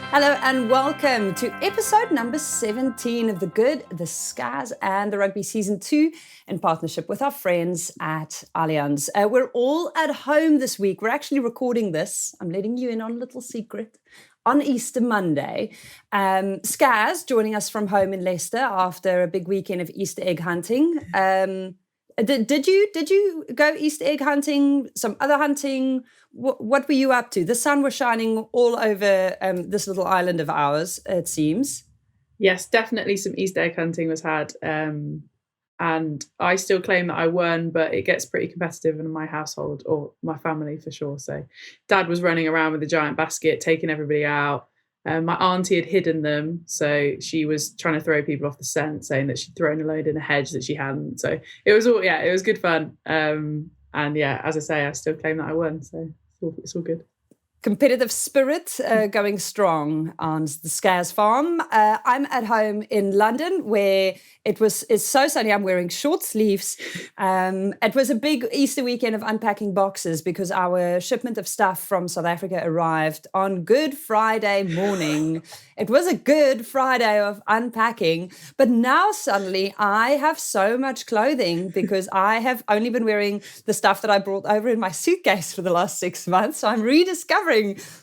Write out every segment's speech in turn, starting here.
Hello and welcome to episode number 17 of The Good, the Scaz and the Rugby Season 2 in partnership with our friends at Allianz. We're all at home this week. We're actually recording this. I'm letting you in on a little secret. On Easter Monday. Scaz joining us from home in Leicester after a big weekend of Easter egg hunting. Did you go Easter egg hunting, some other hunting? What were you up to? The sun was shining all over this little island of ours, it seems. Yes, definitely some Easter egg hunting was had. And I still claim that I won, but it gets pretty competitive in my household or my family for sure. So Dad was running around with a giant basket, taking everybody out. My auntie had hidden them, so she was trying to throw people off the scent, saying that she'd thrown a load in a hedge that she hadn't. So it was good fun. And yeah, as I say, I still claim that I won. So it's all good. Competitive spirit going strong on the Scaz farm. I'm at home in London where it's so sunny. I'm wearing short sleeves. It was a big Easter weekend of unpacking boxes because our shipment of stuff from South Africa arrived on Good Friday morning. It was a good Friday of unpacking. But now suddenly I have so much clothing because I have only been wearing the stuff that I brought over in my suitcase for the last 6 months. So I'm rediscovering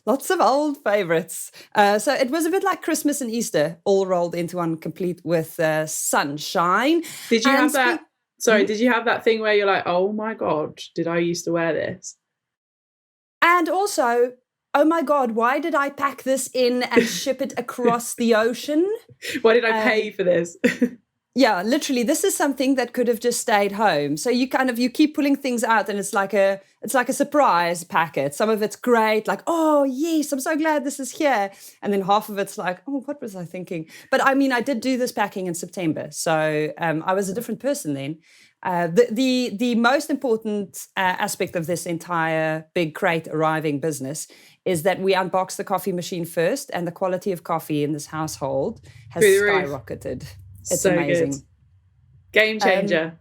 lots of old favorites. So it was a bit like Christmas and Easter all rolled into one, complete with sunshine. Did you have that? Sorry, did you have that thing where you're like, oh my God, did I used to wear this? And also, oh my God, why did I pack this in and ship it across the ocean? Why did I pay for this? Yeah, literally, this is something that could have just stayed home. So you keep pulling things out and it's like a surprise packet. Some of it's great, like, oh, yes, I'm so glad this is here. And then half of it's like, oh, what was I thinking? But I mean, I did do this packing in September. So I was a different person then. The most important aspect of this entire big crate arriving business is that we unboxed the coffee machine first, and the quality of coffee in this household has skyrocketed. It's so amazing. Good. Game changer.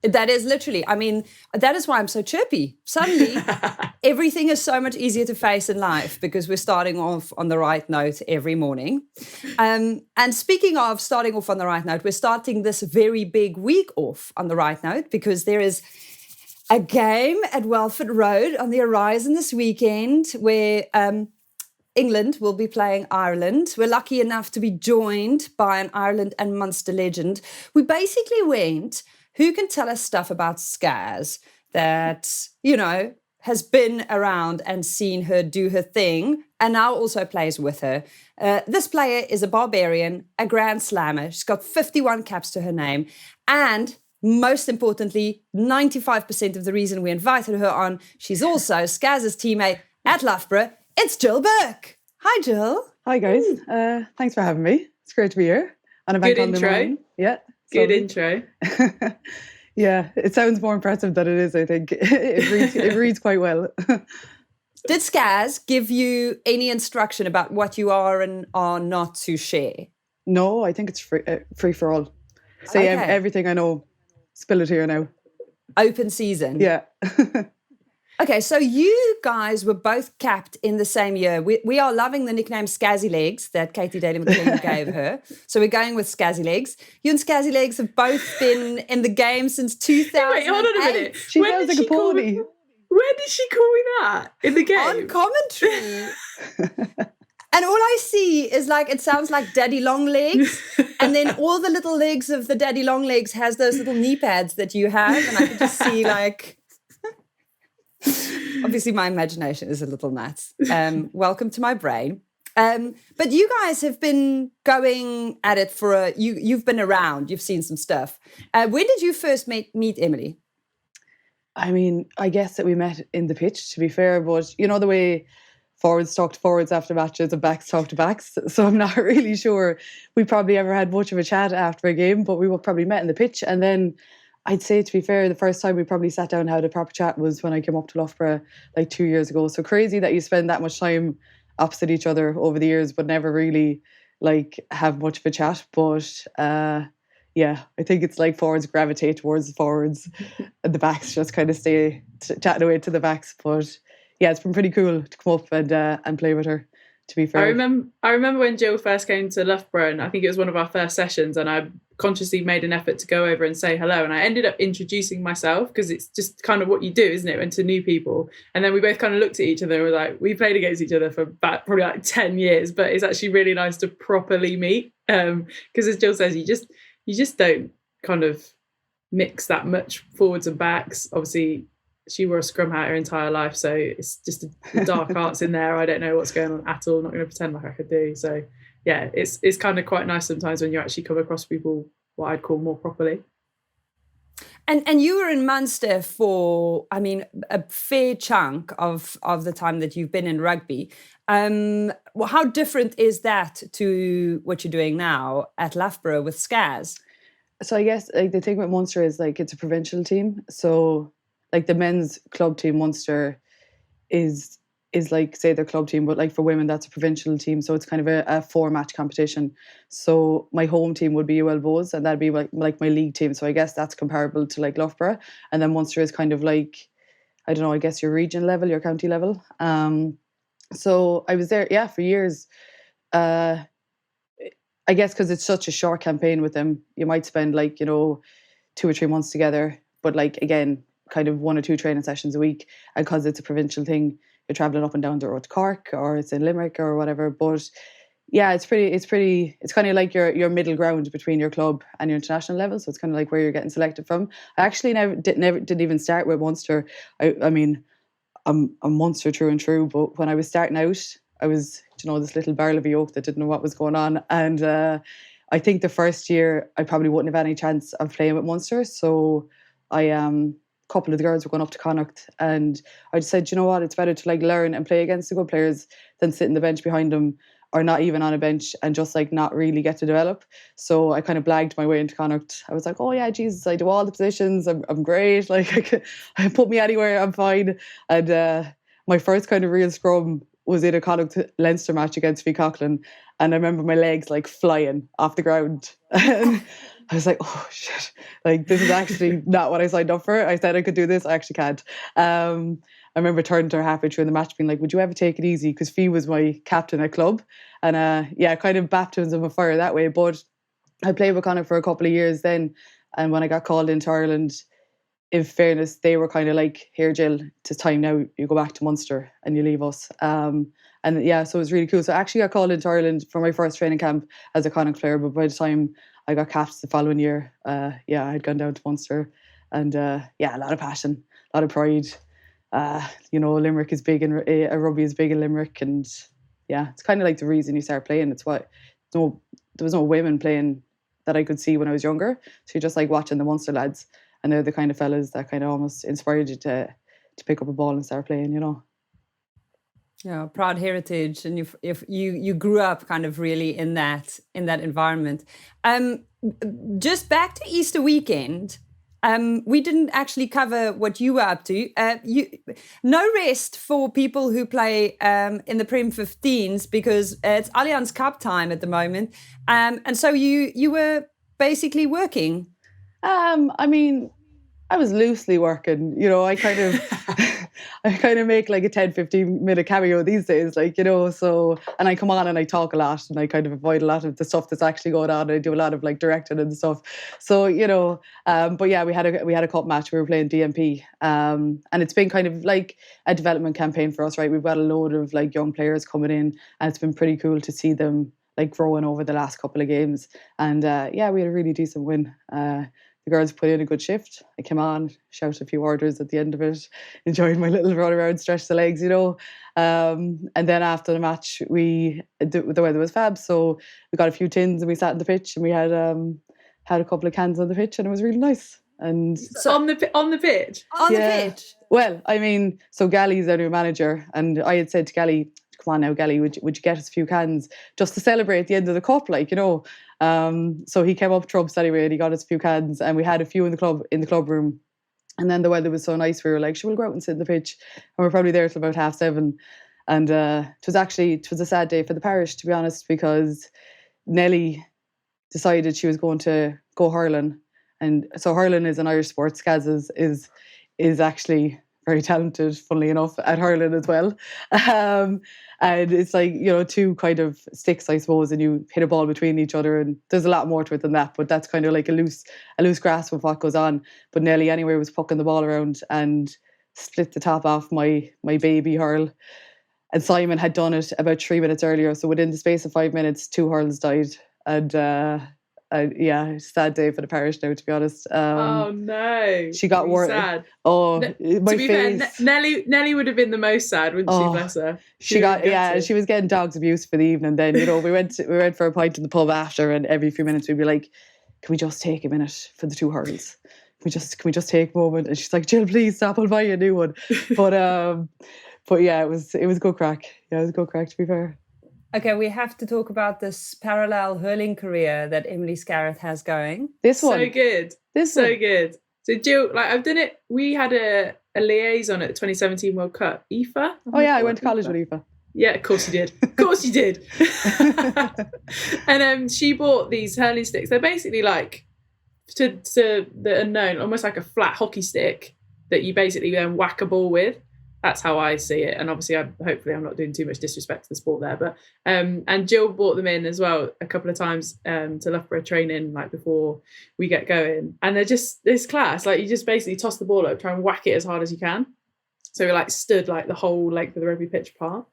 That is literally, I mean, that is why I'm so chirpy. Suddenly, everything is so much easier to face in life because we're starting off on the right note every morning. And speaking of starting off on the right note, we're starting this very big week off on the right note because there is a game at Welford Road on the horizon this weekend where England will be playing Ireland. We're lucky enough to be joined by an Ireland and Munster legend. We basically went, who can tell us stuff about Scaz that, has been around and seen her do her thing and now also plays with her. This player is a barbarian, a grand slammer. She's got 51 caps to her name. And most importantly, 95% of the reason we invited her on, she's also Scaz's teammate at Loughborough. It's Gill Bourke. Hi, Gill. Hi, guys. Thanks for having me. It's great to be here. On a bank holiday morning. Yeah. Good intro. Yeah, it sounds more impressive than it is, I think. It reads quite well. Did Scaz give you any instruction about what you are and are not to share? No, I think it's free for all. Say everything I know. Spill it here now. Open season. Yeah. Okay, so you guys were both capped in the same year. We are loving the nickname Scazzy Legs that Katie Daly McLean gave her. So we're going with Scazzy Legs. You and Scazzy Legs have both been in the game since 2008. Wait, hold on a minute. She sounds like a pony. When did she call me that? In the game? On commentary. And all I see is it sounds like Daddy Long Legs. And then all the little legs of the Daddy Long Legs has those little knee pads that you have. And I can just see obviously my imagination is a little nuts. Welcome to my brain. But you guys have been going at it for you've been around, you've seen some stuff. When did you first meet Emily? I mean, I guess that we met in the pitch, to be fair, but you know the way forwards talk to forwards after matches and backs talk to backs. So I'm not really sure we probably ever had much of a chat after a game, but we were probably met in the pitch. And then I'd say, to be fair, the first time we probably sat down and had a proper chat was when I came up to Loughborough 2 years ago. So crazy that you spend that much time opposite each other over the years, but never really have much of a chat. But yeah, I think it's forwards gravitate towards the forwards and the backs just kind of stay chatting away to the backs. But yeah, it's been pretty cool to come up and play with her. to be fair. I remember when Gill first came to Loughborough, and I think it was one of our first sessions, and I consciously made an effort to go over and say hello, and I ended up introducing myself because it's just kind of what you do, isn't it, when to new people. And then we both kind of looked at each other and were like, we played against each other for about probably like 10 years, but it's actually really nice to properly meet, because as Gill says, you just don't kind of mix that much forwards and backs. Obviously she wore a scrum hat her entire life, so it's just the dark arts in there. I don't know what's going on at all. I'm not going to pretend like I could do. So yeah, it's kind of quite nice sometimes when you actually come across people what I'd call more properly. And you were in Munster for, I mean, a fair chunk of the time that you've been in rugby. Well, how different is that to what you're doing now at Loughborough with Scaz? So I guess like the thing with Munster is like it's a provincial team. So like the men's club team Munster is like, say, their club team, but like for women that's a provincial team, so it's kind of a 4-match competition. So my home team would be Welford, and that'd be like my league team, so I guess that's comparable to like Loughborough. And then Munster is kind of like, I don't know, I guess your region level, your county level. So I was there for years. I guess because it's such a short campaign with them, you might spend like 2 or 3 months together, but like again kind of 1 or 2 training sessions a week. And because it's a provincial thing, you're travelling up and down the road to Cork, or it's in Limerick or whatever. But yeah, it's kind of like your middle ground between your club and your international level. So it's kind of like where you're getting selected from. I actually never didn't even start with Munster. I mean, I'm Munster through and through, but when I was starting out, I was, this little barrel of a yolk that didn't know what was going on. And I think the first year I probably wouldn't have any chance of playing with Munster. So a couple of the girls were going up to Connacht, and I just said, you know what, it's better to like learn and play against the good players than sit in the bench behind them, or not even on a bench, and just like not really get to develop. So I kind of blagged my way into Connacht. I was like, oh yeah, Jesus, I do all the positions. I'm great. Like I put me anywhere, I'm fine. And my first kind of real scrum was in a Connacht Leinster match against Coughlin, and I remember my legs like flying off the ground. And I was like, oh shit, like this is actually not what I signed up for. I said I could do this, I actually can't. I remember turning to her halfway through the match being like, would you ever take it easy? Because Fee was my captain at club. And kind of baptism of fire that way. But I played with Connacht for a couple of years then. And when I got called into Ireland, in fairness, they were kind of like, here, Gill, it's time now. You go back to Munster and you leave us. So it was really cool. So I actually got called into Ireland for my first training camp as a Connacht player. But by the time I got capped the following year, I had gone down to Munster. And a lot of passion, a lot of pride. Limerick is big, and rugby is big in Limerick. And yeah, it's kind of like the reason you start playing. It's what, there was no women playing that I could see when I was younger. So you're just like watching the Munster lads. And they're the kind of fellas that kind of almost inspired you to pick up a ball and start playing, Yeah, proud heritage, and if you grew up kind of really in that environment. Just back to Easter weekend, we didn't actually cover what you were up to. No rest for people who play in the Prem 15s, because it's Allianz Cup time at the moment, and so you were basically working. I mean, I was loosely working, I kind of make like a 10-15 minute cameo these days, so, and I come on and I talk a lot, and I kind of avoid a lot of the stuff that's actually going on. I do a lot of like directing and stuff. So, but yeah, we had a cup match. We were playing DMP, and it's been kind of like a development campaign for us, right? We've got a load of like young players coming in, and it's been pretty cool to see them like growing over the last couple of games. And we had a really decent win. The girls put in a good shift. I came on, shouted a few orders at the end of it, enjoyed my little run around, stretch the legs, And then after the match, the weather was fab, so we got a few tins and we sat on the pitch, and we had a couple of cans on the pitch, and it was really nice. And so on the pitch? On the pitch? Well, I mean, so Gally's our new manager, and I had said to Gally, come on now, Gally, would you get us a few cans just to celebrate the end of the cup, so he came up trumps anyway, and he got us a few cans, and we had a few in the club room. And then the weather was so nice, we were like, we'll go out and sit on the pitch. And we're probably there till about 7:30. And it was a sad day for the parish, to be honest, because Nelly decided she was going to go hurling. And so hurling is an Irish sport. Scaz is actually very talented, funnily enough, at hurling as well. And it's like, you know, two kind of sticks, I suppose, and you hit a ball between each other, and there's a lot more to it than that, but that's kind of like a loose grasp of what goes on. But Nelly anyway was pucking the ball around and split the top off my baby hurl. And Simon had done it about 3 minutes earlier, so within the space of 5 minutes, 2 hurls died. And yeah, sad day for the parish now, to be honest. Oh no, she got worse. Sad. Oh, my to be face. fair, Nelly would have been the most sad, wouldn't she? Bless her. She was getting dog's abuse for the evening. Then, you know, we went for a pint in the pub after, and every few minutes we'd be like, "Can we just take a minute for the 2 hurls? Can we just take a moment?" And she's like, "Jill, please stop. I'll buy you a new one." But yeah, it was good crack. Yeah, it was good crack, to be fair. Okay, we have to talk about this parallel hurling career that Emily Scarrett has going. This one. So good. So good. So Jill, like, I've done it. We had a liaison at the 2017 World Cup. Aoife? Oh yeah, I went to college with Aoife. Yeah, of course you did. Of course you did. And she bought these hurling sticks. They're basically like, to the unknown, almost like a flat hockey stick that you basically then whack a ball with. That's how I see it. And obviously, hopefully I'm not doing too much disrespect to the sport there. But and Jill brought them in as well a couple of times to Loughborough training, like before we get going. And they're just this class. Like, you just basically toss the ball up, try and whack it as hard as you can. So we like stood like the whole length of the rugby pitch apart.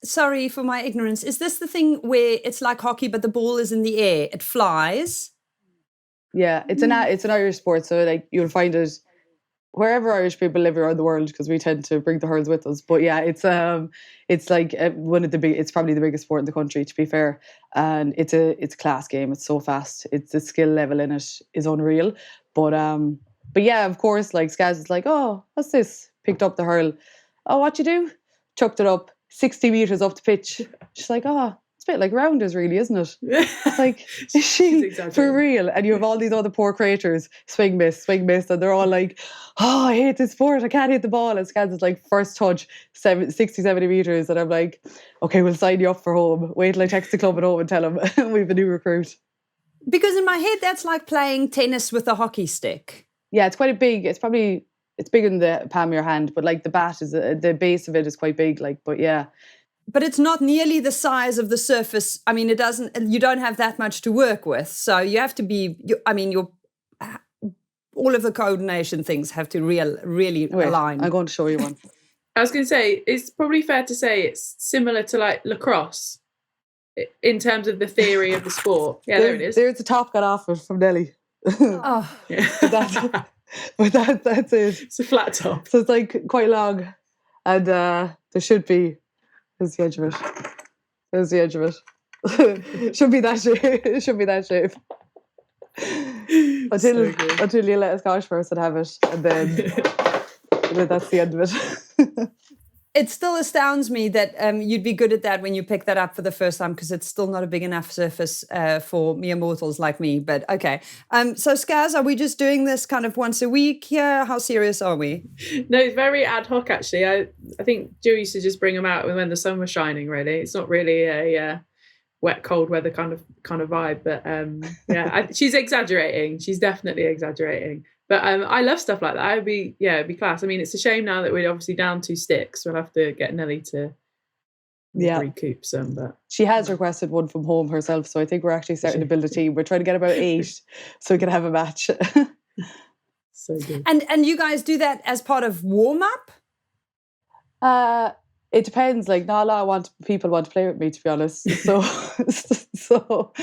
Sorry for my ignorance. Is this the thing where it's like hockey, but the ball is in the air? It flies? Yeah, it's an Irish sport. So like you'll find it wherever Irish people live around the world, because we tend to bring the hurls with us. But yeah, it's like it's probably the biggest sport in the country, to be fair. And it's a class game. It's so fast. It's the skill level in it is unreal. But yeah, of course, like Scaz is like, "Oh, what's this?" Picked up the hurl. "Oh, what you do?" Chucked it up 60 metres up the pitch. She's like, "Oh, it's a bit like rounders, really, isn't it?" It's like, is she for real? And you have all these other poor creators, swing miss, and they're all like, "Oh, I hate this sport, I can't hit the ball." And Scaz is like, first touch, 60, 70 metres. And I'm like, "Okay, we'll sign you up for home. Wait till I text the club at home and tell them we have a new recruit." Because in my head, that's like playing tennis with a hockey stick. Yeah, it's bigger than the palm of your hand, but like the bat is, the base of it is quite big, like, but yeah. But it's not nearly the size of the surface. I mean, you don't have that much to work with. So you have to be, all of the coordination things have to really align. I'm going to show you one. I was going to say, it's probably fair to say it's similar to like lacrosse in terms of the theory of the sport. Yeah, there it is. There's the top got off it from Nelly. Oh. Yeah. But that's it. It's a flat top. So it's like quite long. And there should be, there's the edge of it. There's the edge of it. Should be that shape. It should be that shape. Until you let a Scottish person have it. And then that's the end of it. It still astounds me that you'd be good at that when you pick that up for the first time, because it's still not a big enough surface for mere mortals like me. But okay. So Scaz, are we just doing this kind of once a week here? How serious are we? No, it's very ad hoc, actually. I think Jill used to just bring them out when the sun was shining, really. It's not really a wet, cold weather kind of vibe. But yeah, she's exaggerating. She's definitely exaggerating. But I love stuff like that. It'd be class. I mean, it's a shame now that we're obviously down 2 sticks. We'll have to get Nelly to recoup some. But she has requested one from home herself, so I think we're actually starting to build a team. We're trying to get about 8 so we can have a match. So good. And you guys do that as part of warm up? It depends. Like, not a lot of people want to play with me, to be honest. So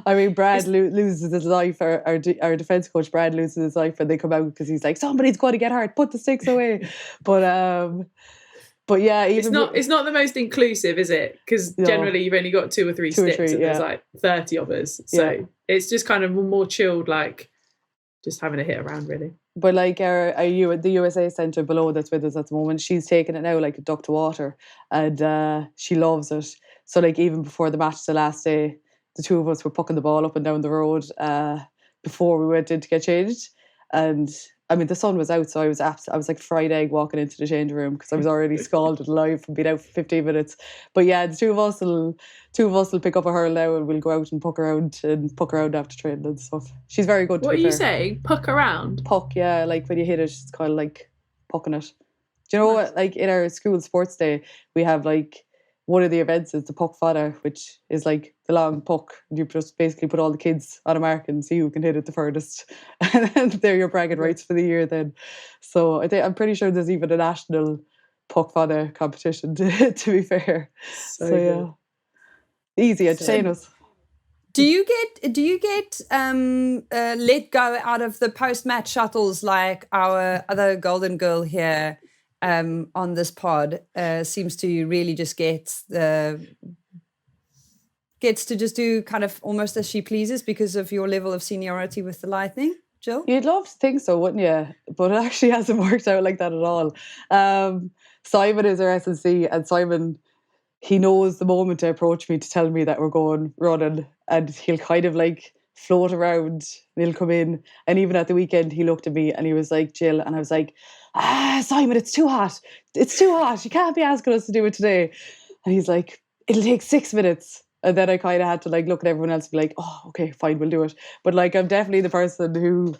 I mean, Brad loses his life. Our defence coach, Brad, loses his life when they come out, because he's like, "Somebody's going to get hurt. Put the sticks away." But yeah, it's not the most inclusive, is it? Because generally you've only got 2 or 3 sticks, and there's like 30 of us. So it's just kind of more chilled, like just having a hit around, really. But like the USA Centre below that's with us at the moment, she's taking it now like a duck to water, and she loves it. So like even before the match the last day, the 2 of us were pucking the ball up and down the road before we went in to get changed. And I mean, the sun was out, so I was like fried egg walking into the change room, because I was already scalded alive from being out for 15 minutes. But yeah, the two of us will pick up a hurl now, and we'll go out and puck around after training and stuff. She's very good. What are you saying? Puck around? Puck, yeah, like when you hit it, it's kind of like pucking it. Do you know what? Like in our school sports day, we have like one of the events is the puck fodder, which is like the long puck. You just basically put all the kids on a mark and see who can hit it the furthest, and then they're your bragging rights for the year. Then, so I'm pretty sure there's even a national puck fodder competition. To be fair, so yeah, easy. Entertain us. Do you get let go out of the post-match shuttles like our other golden girl here on this pod seems to really just gets to just do kind of almost as she pleases because of your level of seniority with the Lightning, Jill? You'd love to think so, wouldn't you? But it actually hasn't worked out like that at all. Simon is our S&C, and Simon, he knows the moment to approach me to tell me that we're going running, and he'll kind of like float around, and he'll come in, and even at the weekend he looked at me and he was like, Jill, and I was like, Simon, it's too hot, you can't be asking us to do it today. And he's like, it'll take 6 minutes. And then I kind of had to like look at everyone else and be like, oh, okay, fine, we'll do it. But like, I'm definitely the person who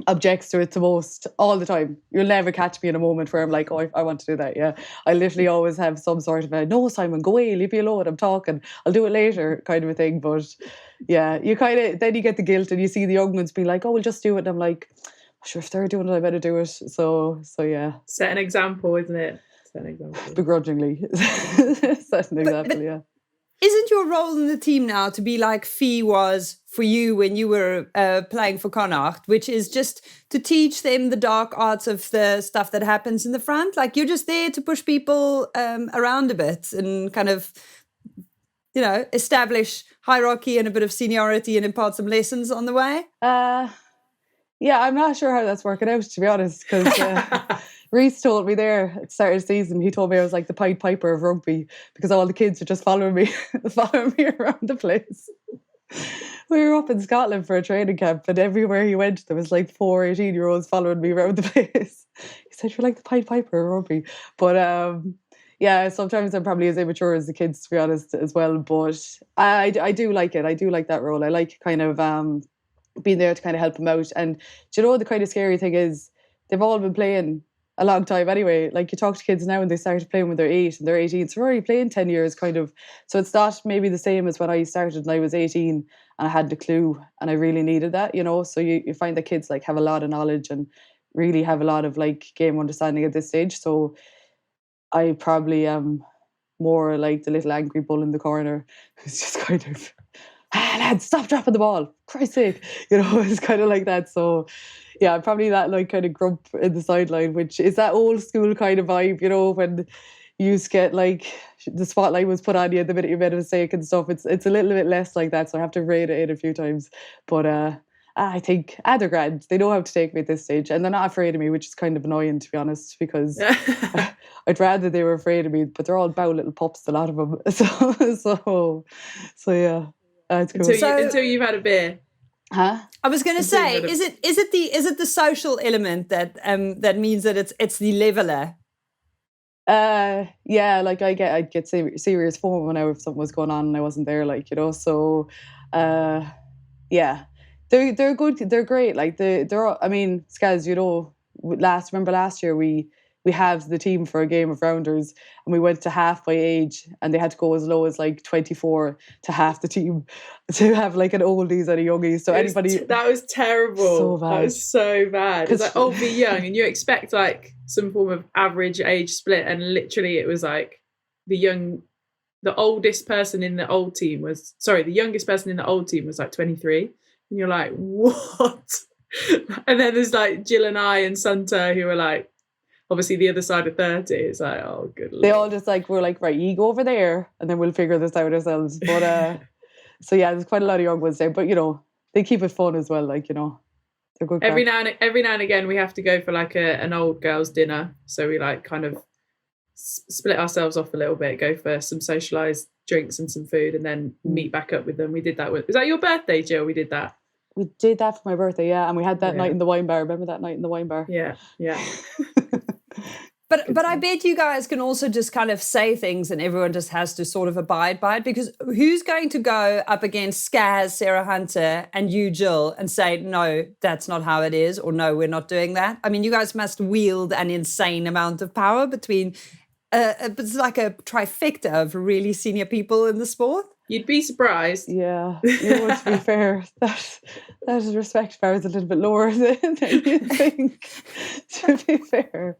objects to it the most all the time. You'll never catch me in a moment where I'm like, oh, I want to do that. Yeah, I literally always have some sort of a, no, Simon, go away, leave me alone, I'm talking, I'll do it later kind of a thing. But yeah, you kind of, then you get the guilt and you see the young ones be like, oh, we'll just do it. And I'm like, sure, if they're doing it, I better do it. So yeah. Set an example, isn't it? Set an example. Begrudgingly. Set an example, yeah. Isn't your role in the team now to be like Fee was for you when you were playing for Connacht, which is just to teach them the dark arts of the stuff that happens in the front? Like, you're just there to push people around a bit and kind of, you know, establish hierarchy and a bit of seniority and impart some lessons on the way? Yeah, I'm not sure how that's working out, to be honest, because Reece told me there at the start of the season, he told me I was like the Pied Piper of rugby because all the kids were just following me around the place. We were up in Scotland for a training camp, and everywhere he went, there was like 4 18-year-olds following me around the place. He said, you're like the Pied Piper of rugby. But yeah, sometimes I'm probably as immature as the kids, to be honest, as well. But I do like it. I do like that role. I like kind of being there to kind of help them out. And do you know, the kind of scary thing is they've all been playing a long time anyway. Like, you talk to kids now and they started playing when they're 8 and they're 18, so we're already playing 10 years kind of. So it's not maybe the same as when I started and I was 18 and I hadn't a clue and I really needed that, you know. So you find that kids like have a lot of knowledge and really have a lot of like game understanding at this stage. So I probably am more like the little angry bull in the corner who's just kind of, lads, stop dropping the ball, Christ's sake, you know. It's kind of like that. So yeah, probably that like kind of grump in the sideline, which is that old school kind of vibe, you know, when you used to get like the spotlight was put on you the minute you made a mistake and stuff. It's a little bit less like that, so I have to rein it in a few times. But I think they're grand. They know how to take me at this stage, and they're not afraid of me, which is kind of annoying, to be honest, because I'd rather they were afraid of me, but they're all bow little pups, a lot of them. So yeah, it's cool. Until you've had a beer. Huh? I was going to say, is it the social element that means that it's the leveler? Yeah, like I'd get serious phone whenever something was going on and I wasn't there, like, you know. So yeah, they're good, they're great. Like they're I mean, Scaz, you know, remember last year we halved the team for a game of rounders and we went to half by age and they had to go as low as like 24 to half the team to have like an oldies and a youngies. So that was terrible. So bad. That was so bad. It's like old v young and you expect like some form of average age split, and literally it was like the youngest person in the old team was like 23, and you're like, what? And then there's like Jill and I and Santa who are like obviously the other side of 30. It's like, oh, good Lord. They all just like, we're like, right, you go over there and then we'll figure this out ourselves. But so yeah, there's quite a lot of young ones there, but you know, they keep it fun as well, like, you know, they're good. Every now and again we have to go for like an old girls dinner, so we like kind of split ourselves off a little bit, go for some socialised drinks and some food, and then meet back up with them. We did that was that your birthday, Jill? We did that for my birthday, yeah, and we had that night in the wine bar. Remember that night in the wine bar? Yeah But I bet you guys can also just kind of say things and everyone just has to sort of abide by it, because who's going to go up against Scaz, Sarah Hunter and you, Gill, and say, no, that's not how it is, or no, we're not doing that? I mean, you guys must wield an insane amount of power between, it's like a trifecta of really senior people in the sport. You'd be surprised. Yeah, to be fair, that respect bar is a little bit lower than you think, to be fair.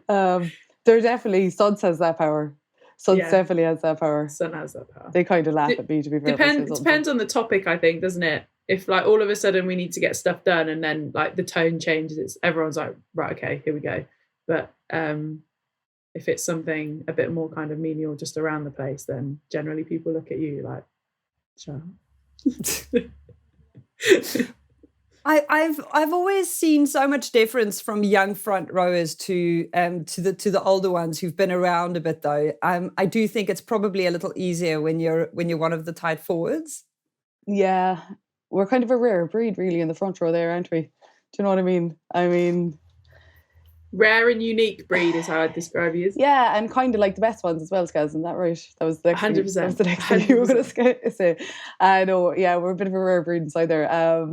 There definitely, Suds has that power. Suds definitely has that power. Sun has that power. They kind of laugh at me, to be fair. Depends on the topic, I think, doesn't it? If like all of a sudden we need to get stuff done and then like the tone changes, everyone's like, right, okay, here we go. But if it's something a bit more kind of menial just around the place, then generally people look at you like, shut up. I've always seen so much difference from young front rowers to the older ones who've been around a bit, though. I do think it's probably a little easier when you're one of the tight forwards. Yeah, we're kind of a rare breed, really, in the front row there, aren't we? Do you know what I mean? Rare and unique breed is how I'd describe you. Yeah, and kind of like the best ones as well, Scaz, isn't that right? That was the next 100%. That was the next thing you were going to say. I know, yeah, we're a bit of a rare breed inside there. I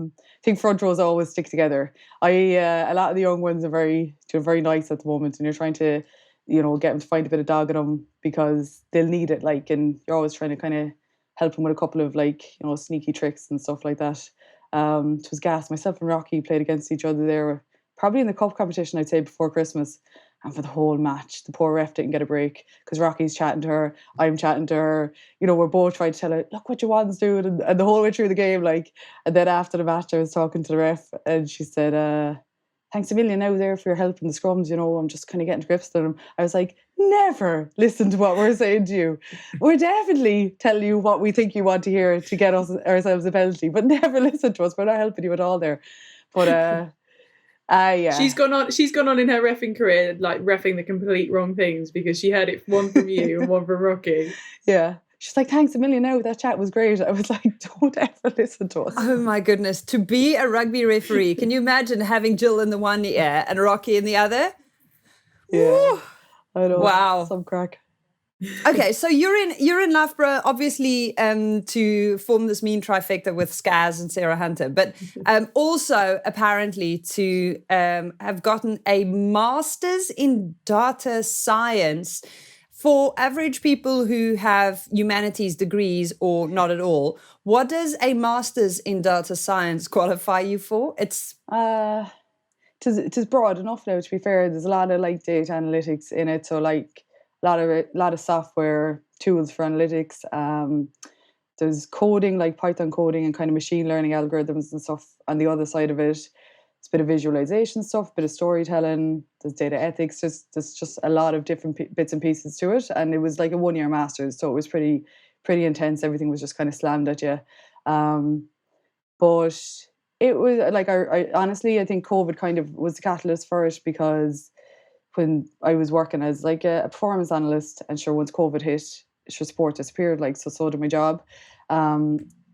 think front rows always stick together. A lot of the young ones are doing very nice at the moment, and you're trying to, get them to find a bit of dog in them because they'll need it, and you're always trying to kind of help them with a couple of sneaky tricks and stuff like that. It was gas. Myself and Rocky played against each other there, probably in the cup competition, I'd say, before Christmas. And for the whole match, the poor ref didn't get a break because Rocky's chatting to her, I'm chatting to her. We're both trying to tell her, look what your one's doing, and the whole way through the game, And then after the match, I was talking to the ref, and she said, thanks a million now there for your help in the scrums. I'm just kind of getting to grips with them. I was like, never listen to what we're saying to you. We're definitely telling you what we think you want to hear to get ourselves a penalty, but never listen to us. We're not helping you at all there. But yeah. She's gone on in her reffing career, like reffing the complete wrong things because she heard it one from you and one from Rocky. Yeah. She's like, thanks a million now. That chat was great. I was like, don't ever listen to us. Oh my goodness. To be a rugby referee, can you imagine having Gill in the one ear and Rocky in the other? Yeah. Woo! I know. Wow. Some crack. Okay, so you're in Loughborough, obviously, to form this mean trifecta with Scaz and Sarah Hunter, but also apparently to have gotten a master's in data science. For average people who have humanities degrees or not at all, what does a master's in data science qualify you for? It's broad enough now, to be fair. There's a lot of data analytics in it, so a lot of software tools for analytics. There's coding, like Python coding and kind of machine learning algorithms and stuff on the other side of it. It's a bit of visualization stuff, a bit of storytelling, there's data ethics, there's just a lot of different bits and pieces to it. And it was like a 1-year master's, so it was pretty intense. Everything was just kind of slammed at you. But it was I honestly, I think COVID kind of was the catalyst for it, because when I was working as a performance analyst, and sure, once COVID hit, sport disappeared, so did my job.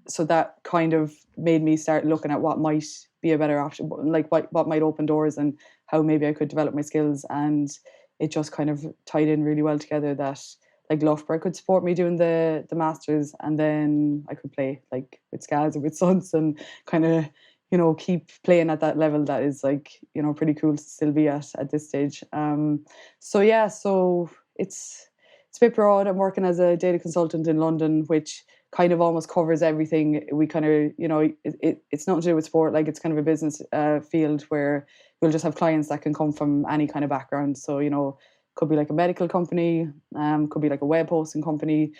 So that kind of made me start looking at what might be a better option, what might open doors and how maybe I could develop my skills. And it just kind of tied in really well together that Loughborough could support me doing the masters, and then I could play with Scaz and with Suns and kind of keep playing at that level that is pretty cool to still be at this stage. So it's a bit broad. I'm working as a data consultant in London, which kind of almost covers everything. We kind of, it's nothing to do with sport. It's kind of a business field where we'll just have clients that can come from any kind of background. So, could be a medical company, could be a web hosting company.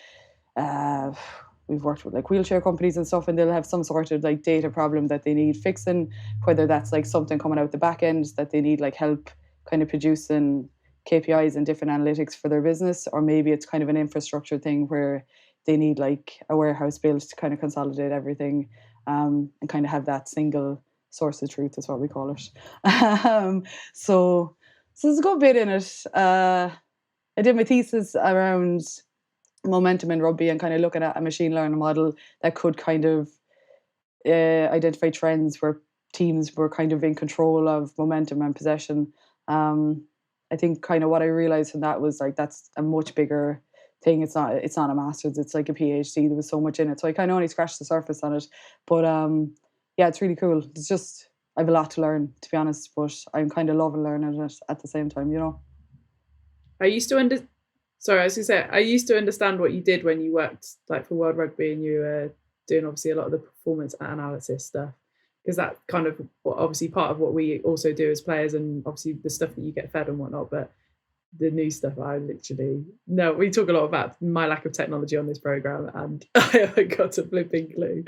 We've worked with wheelchair companies and stuff, and they'll have some sort of data problem that they need fixing, whether that's something coming out the back end that they need help kind of producing KPIs and different analytics for their business, or maybe it's kind of an infrastructure thing where they need a warehouse built to kind of consolidate everything, and kind of have that single source of truth is what we call it. So there's a good bit in it. I did my thesis around momentum in rugby and kind of looking at a machine learning model that could kind of identify trends where teams were kind of in control of momentum and possession. I think kind of what I realized from that was like that's a much bigger thing. It's not a master's, it's like a PhD. There was so much in it. So I kind of only scratched the surface on it. But yeah, it's really cool. It's just I have a lot to learn, to be honest, but I'm kind of loving learning it at the same time, you know. I used to I used to understand what you did when you worked like for World Rugby and you were doing obviously a lot of the performance analysis stuff, because that kind of obviously part of what we also do as players, and obviously the stuff that you get fed and whatnot. But the new stuff, I literally no. We talk a lot about my lack of technology on this program, and I haven't got a flipping clue.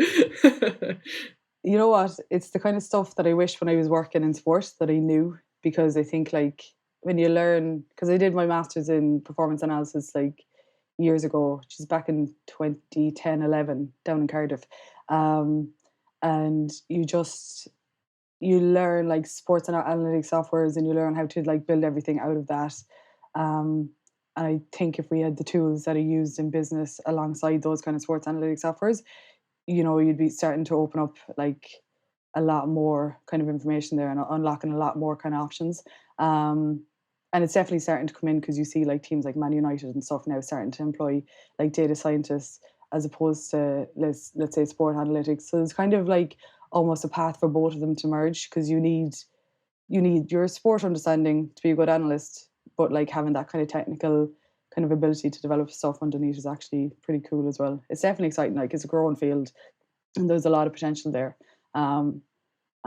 You know what? It's the kind of stuff that I wish when I was working in sports that I knew, because I think like when you learn, because I did my master's in performance analysis like years ago, which is back in 2010, 11 down in Cardiff. And you learn like sports and analytics softwares, and you learn how to like build everything out of that. And I think if we had the tools that are used in business alongside those kind of sports analytics softwares, you know, you'd be starting to open up like a lot more kind of information there and unlocking a lot more kind of options. And it's definitely starting to come in, because you see like teams like Man United and stuff now starting to employ like data scientists as opposed to let's say sport analytics. So it's kind of like almost a path for both of them to merge, because you need your sport understanding to be a good analyst, but like having that kind of technical kind of ability to develop stuff underneath is actually pretty cool as well. It's definitely exciting. Like it's a growing field, and there's a lot of potential there. And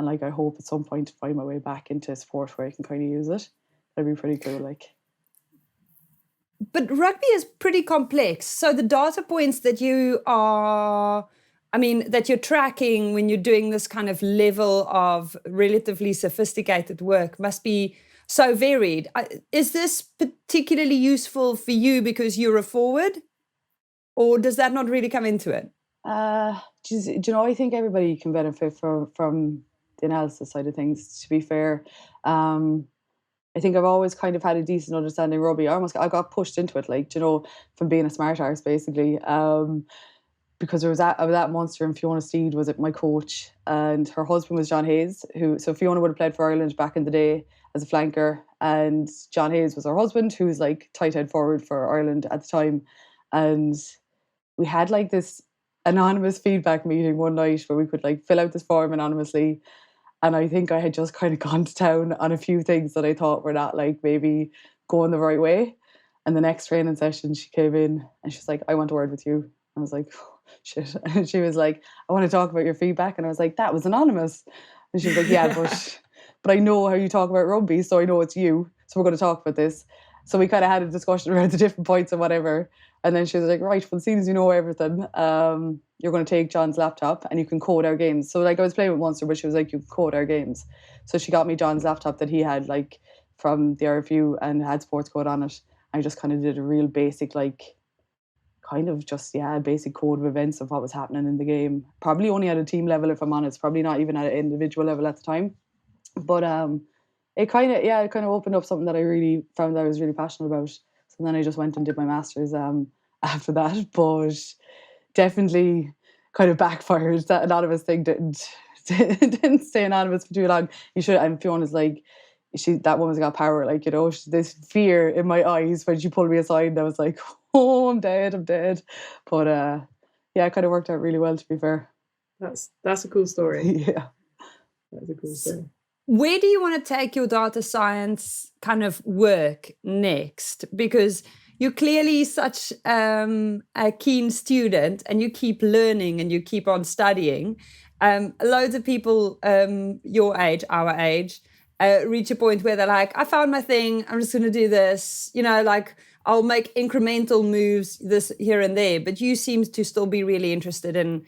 like I hope at some point to find my way back into sport where I can kind of use it. That'd be pretty cool. Like, but rugby is pretty complex. So the data points that that you're tracking when you're doing this kind of level of relatively sophisticated work must be so varied. Is this particularly useful for you because you're a forward, or does that not really come into it? Do you know, I think everybody can benefit from the analysis side of things, to be fair. I think I've always kind of had a decent understanding of rugby. I got pushed into it, like, you know, from being a smart arse, basically. Because I was at Munster, and Fiona Steed was my coach, and her husband was John Hayes, so Fiona would have played for Ireland back in the day as a flanker, and John Hayes was her husband, who was like tight head forward for Ireland at the time. And we had like this anonymous feedback meeting one night where we could like fill out this form anonymously. And I think I had just kind of gone to town on a few things that I thought were not like maybe going the right way. And the next training session, she came in and she's like, "I want a word with you." I was like, "Oh, shit." And she was like, "I want to talk about your feedback." And I was like, "That was anonymous." And she was like, "Yeah, but I know how you talk about rugby, so I know it's you. So we're going to talk about this." So we kind of had a discussion around the different points and whatever. And then she was like, "Right, well, seeing as you know everything, you're going to take John's laptop and you can code our games." So like I was playing with Munster, but she was like, "You can code our games." So she got me John's laptop that he had like from the RFU and had sports code on it. I just kind of did a real basic, like, kind of just, basic code of events of what was happening in the game. Probably only at a team level, if I'm honest. Probably not even at an individual level at the time. But it kind of opened up something that I really found that I was really passionate about. So then I just went and did my master's after that. But definitely kind of backfired. That anonymous thing didn't stay anonymous for too long. You should. And Fiona's like, that woman's got power. Like, you know, this fear in my eyes when she pulled me aside, and I was like, "Oh, I'm dead." But it kind of worked out really well, to be fair. That's a cool story. Yeah, that's a cool story. Where do you want to take your data science kind of work next? Because you're clearly such a keen student, and you keep learning and you keep on studying. Loads of people your age, our age, reach a point where they're like, "I found my thing, I'm just going to do this." You know, like, I'll make incremental moves this here and there. But you seem to still be really interested in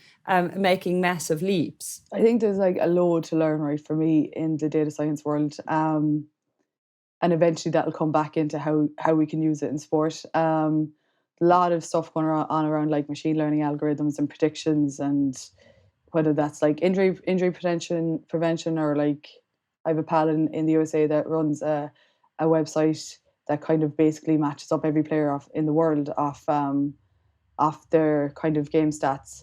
making massive leaps. I think there's like a load to learn, right, for me in the data science world. And eventually that'll come back into how we can use it in sport. A lot of stuff going on around like machine learning algorithms and predictions, and whether that's like injury prevention, or like I have a pal in the USA that runs a website that kind of basically matches up every player in the world off their kind of game stats.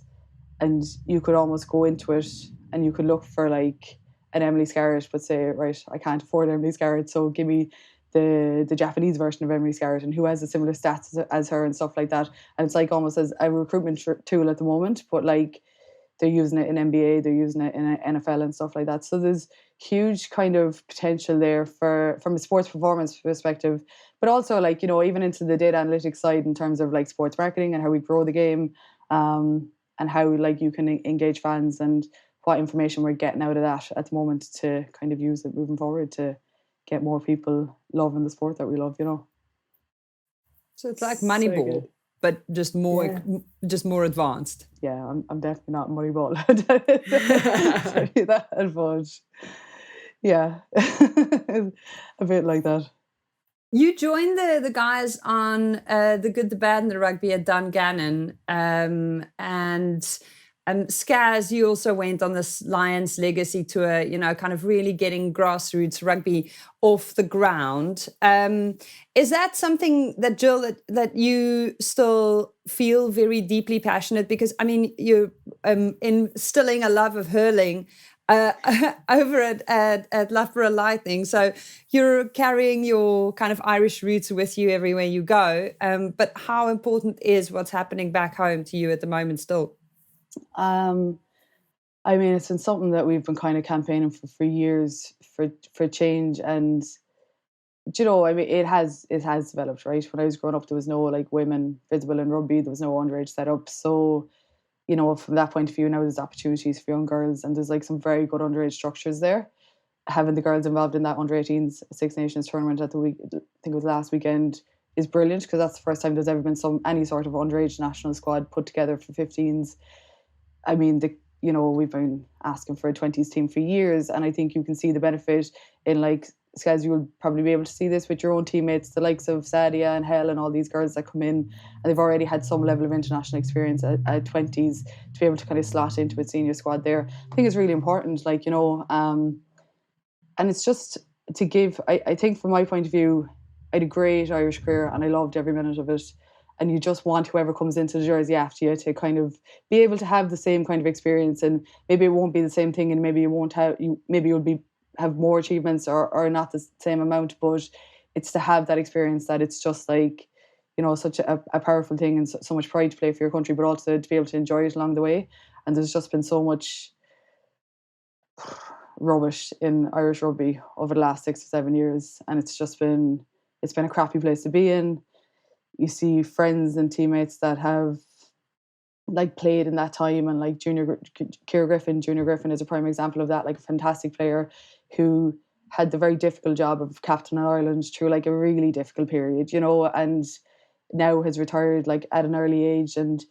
And you could almost go into it and you could look for like an Emily Scarrett, but say, right, I can't afford Emily Scarrett, so give me the Japanese version of Emery Scarlett and who has a similar stats as her and stuff like that. And it's like almost as a recruitment tool at the moment, but like they're using it in NBA, they're using it in NFL and stuff like that. So there's huge kind of potential there from a sports performance perspective, but also like, you know, even into the data analytics side in terms of like sports marketing and how we grow the game, and how like you can engage fans and what information we're getting out of that at the moment to kind of use it moving forward to get more people loving the sport that we love, you know. So it's like Moneyball, but just more advanced. Yeah, I'm definitely not Moneyball. But yeah, a bit like that. You joined the guys on The Good, the Bad and the Rugby at Dungannon, and Scaz, you also went on this Lions Legacy tour, you know, kind of really getting grassroots rugby off the ground. Is that something that, Gill, that you still feel very deeply passionate? Because, I mean, you're instilling a love of hurling over at Loughborough Lightning. So you're carrying your kind of Irish roots with you everywhere you go. But how important is what's happening back home to you at the moment still? I mean, it's been something that we've been kind of campaigning for years for change, and you know, I mean, it has developed, right? When I was growing up, there was no like women visible in rugby, there was no underage set up, so you know, from that point of view, now there's opportunities for young girls, and there's like some very good underage structures there. Having the girls involved in that under-18s Six Nations tournament at the week, I think it was last weekend, is brilliant, because that's the first time there's ever been any sort of underage national squad put together for 15s. I mean, you know, we've been asking for a 20s team for years, and I think you can see the benefit in like Scaz. You'll probably be able to see this with your own teammates, the likes of Sadia and Hel and all these girls that come in, and they've already had some level of international experience at 20s to be able to kind of slot into a senior squad there. I think it's really important, like, you know, and it's just to give, I think from my point of view, I had a great Irish career and I loved every minute of it. And you just want whoever comes into the jersey after you to kind of be able to have the same kind of experience, and maybe it won't be the same thing, and maybe you won't have maybe you'll have more achievements or not the same amount, but it's to have that experience that it's just like, you know, such a powerful thing, and so much pride to play for your country, but also to be able to enjoy it along the way. And there's just been so much rubbish in Irish rugby over the last 6 or 7 years, and it's been a crappy place to be in. You see friends and teammates that have like played in that time, and like Junior Griffin is a prime example of that, like a fantastic player who had the very difficult job of captain in Ireland through like a really difficult period, you know, and now has retired like at an early age, and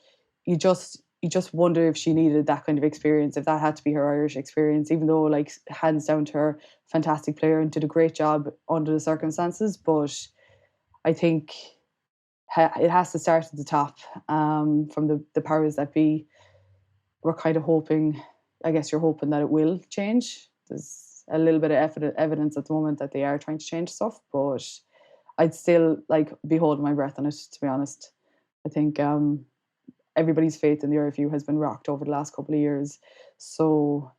you just wonder if she needed that kind of experience, if that had to be her Irish experience, even though like hands down to her, fantastic player and did a great job under the circumstances. But I think it has to start at the top, from the powers that be. We're kind of hoping, I guess you're hoping that it will change. There's a little bit of evidence at the moment that they are trying to change stuff, but I'd still like be holding my breath on it, to be honest. I think everybody's faith in the RFU has been rocked over the last couple of years. So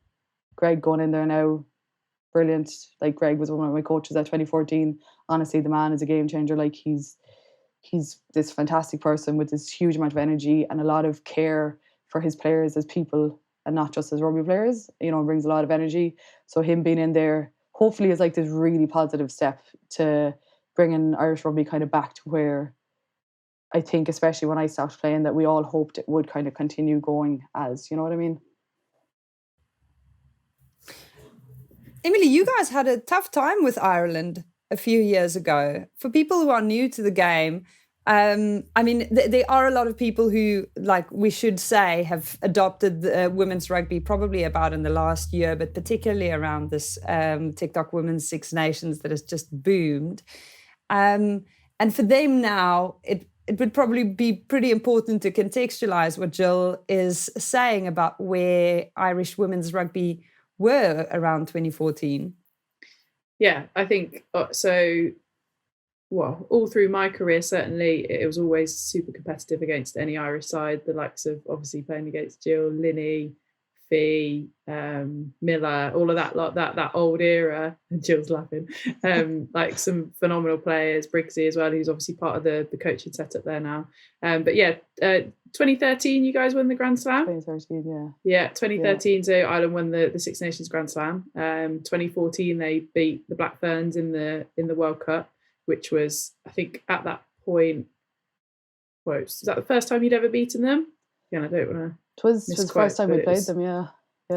Greg going in there now, brilliant. Like, Greg was one of my coaches at 2014. Honestly, the man is a game changer. Like, he's this fantastic person with this huge amount of energy and a lot of care for his players as people and not just as rugby players. You know, brings a lot of energy. So him being in there hopefully is like this really positive step to bringing Irish rugby kind of back to where I think, especially when I stopped playing, that we all hoped it would kind of continue going as, you know what I mean? Emily, you guys had a tough time with Ireland a few years ago. For people who are new to the game, I mean, there are a lot of people who, like we should say, have adopted women's rugby probably about in the last year, but particularly around this TikTok Women's Six Nations that has just boomed. And for them now, it would probably be pretty important to contextualize what Gill is saying about where Irish women's rugby were around 2014. Yeah, I think so. Well, all through my career, certainly, it was always super competitive against any Irish side. The likes of obviously playing against Gill, Linny, McPhee, Miller, all of that lot, that old era. And Jill's laughing. Like some phenomenal players, Briggsy as well, who's obviously part of the coaching setup there now. But yeah, 2013, you guys won the Grand Slam. 2013, yeah. Yeah, 2013. Yeah. So Ireland won the Six Nations Grand Slam. 2014, they beat the Black Ferns in the World Cup, which was, I think, at that point. Was that the first time you'd ever beaten them? Yeah, I don't want to. It was the first time we played them, yeah.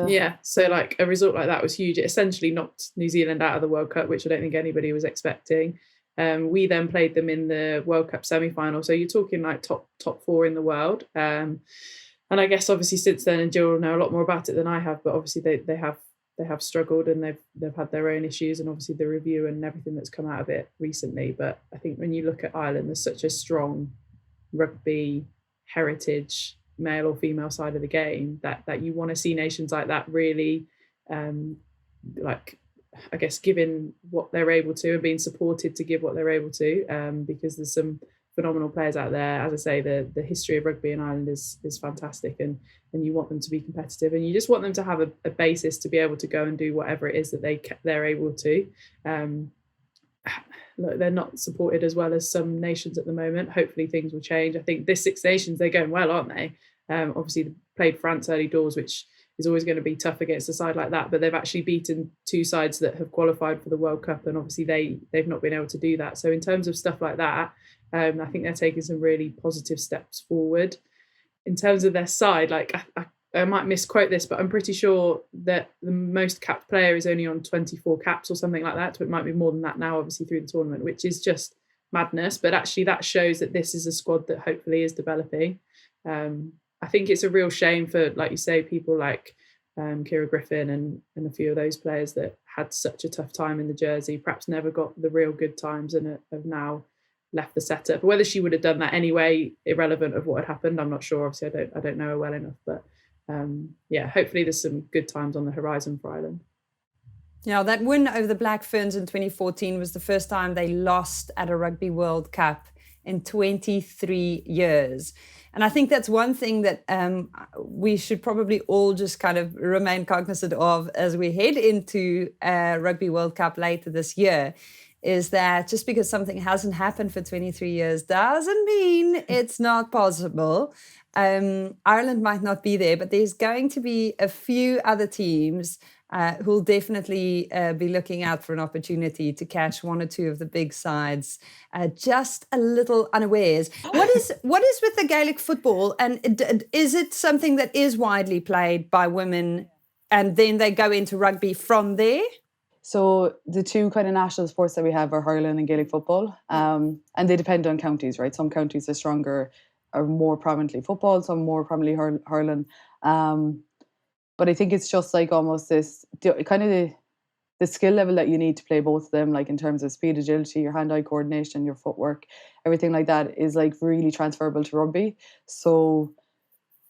Yeah, so like a result like that was huge. It essentially knocked New Zealand out of the World Cup, which I don't think anybody was expecting. We then played them in the World Cup semi-final. So you're talking like top 4 in the world. And I guess obviously since then, and Jill will know a lot more about it than I have, but obviously they have struggled and they've had their own issues, and obviously the review and everything that's come out of it recently. But I think when you look at Ireland, there's such a strong rugby heritage, male or female side of the game, that you want to see nations like that really like, I guess, giving what they're able to and being supported to give what they're able to, because there's some phenomenal players out there. As I say, the history of rugby in Ireland is fantastic, and you want them to be competitive, and you just want them to have a basis to be able to go and do whatever it is that they're able to. Look, they're not supported as well as some nations at the moment. Hopefully things will change. I think this Six Nations, they're going well, aren't they? Obviously they played France early doors, which is always going to be tough against a side like that, but they've actually beaten 2 sides that have qualified for the World Cup, and obviously they've not been able to do that. So in terms of stuff like that, I think they're taking some really positive steps forward. In terms of their side, like I might misquote this, but I'm pretty sure that the most capped player is only on 24 caps or something like that. So it might be more than that now, obviously, through the tournament, which is just madness. But actually that shows that this is a squad that hopefully is developing. I think it's a real shame for, like you say, people like Ciara Griffin and a few of those players that had such a tough time in the jersey, perhaps never got the real good times and have now left the setup. Whether she would have done that anyway, irrelevant of what had happened, I'm not sure. Obviously, I don't know her well enough, but yeah, hopefully there's some good times on the horizon for Ireland. Yeah, that win over the Black Ferns in 2014 was the first time they lost at a Rugby World Cup in 23 years. And I think that's one thing that we should probably all just kind of remain cognizant of as we head into Rugby World Cup later this year, is that just because something hasn't happened for 23 years doesn't mean it's not possible. Ireland might not be there, but there's going to be a few other teams who'll definitely be looking out for an opportunity to catch one or two of the big sides just a little unawares. What is with the Gaelic football, and is it something that is widely played by women and then they go into rugby from there? So the two kind of national sports that we have are hurling and Gaelic football, and they depend on counties, right? Some counties are stronger, are more prominently football, some more prominently hurling. But I think it's just like almost this kind of the skill level that you need to play both of them, like in terms of speed, agility, your hand-eye coordination, your footwork, everything like that is like really transferable to rugby. So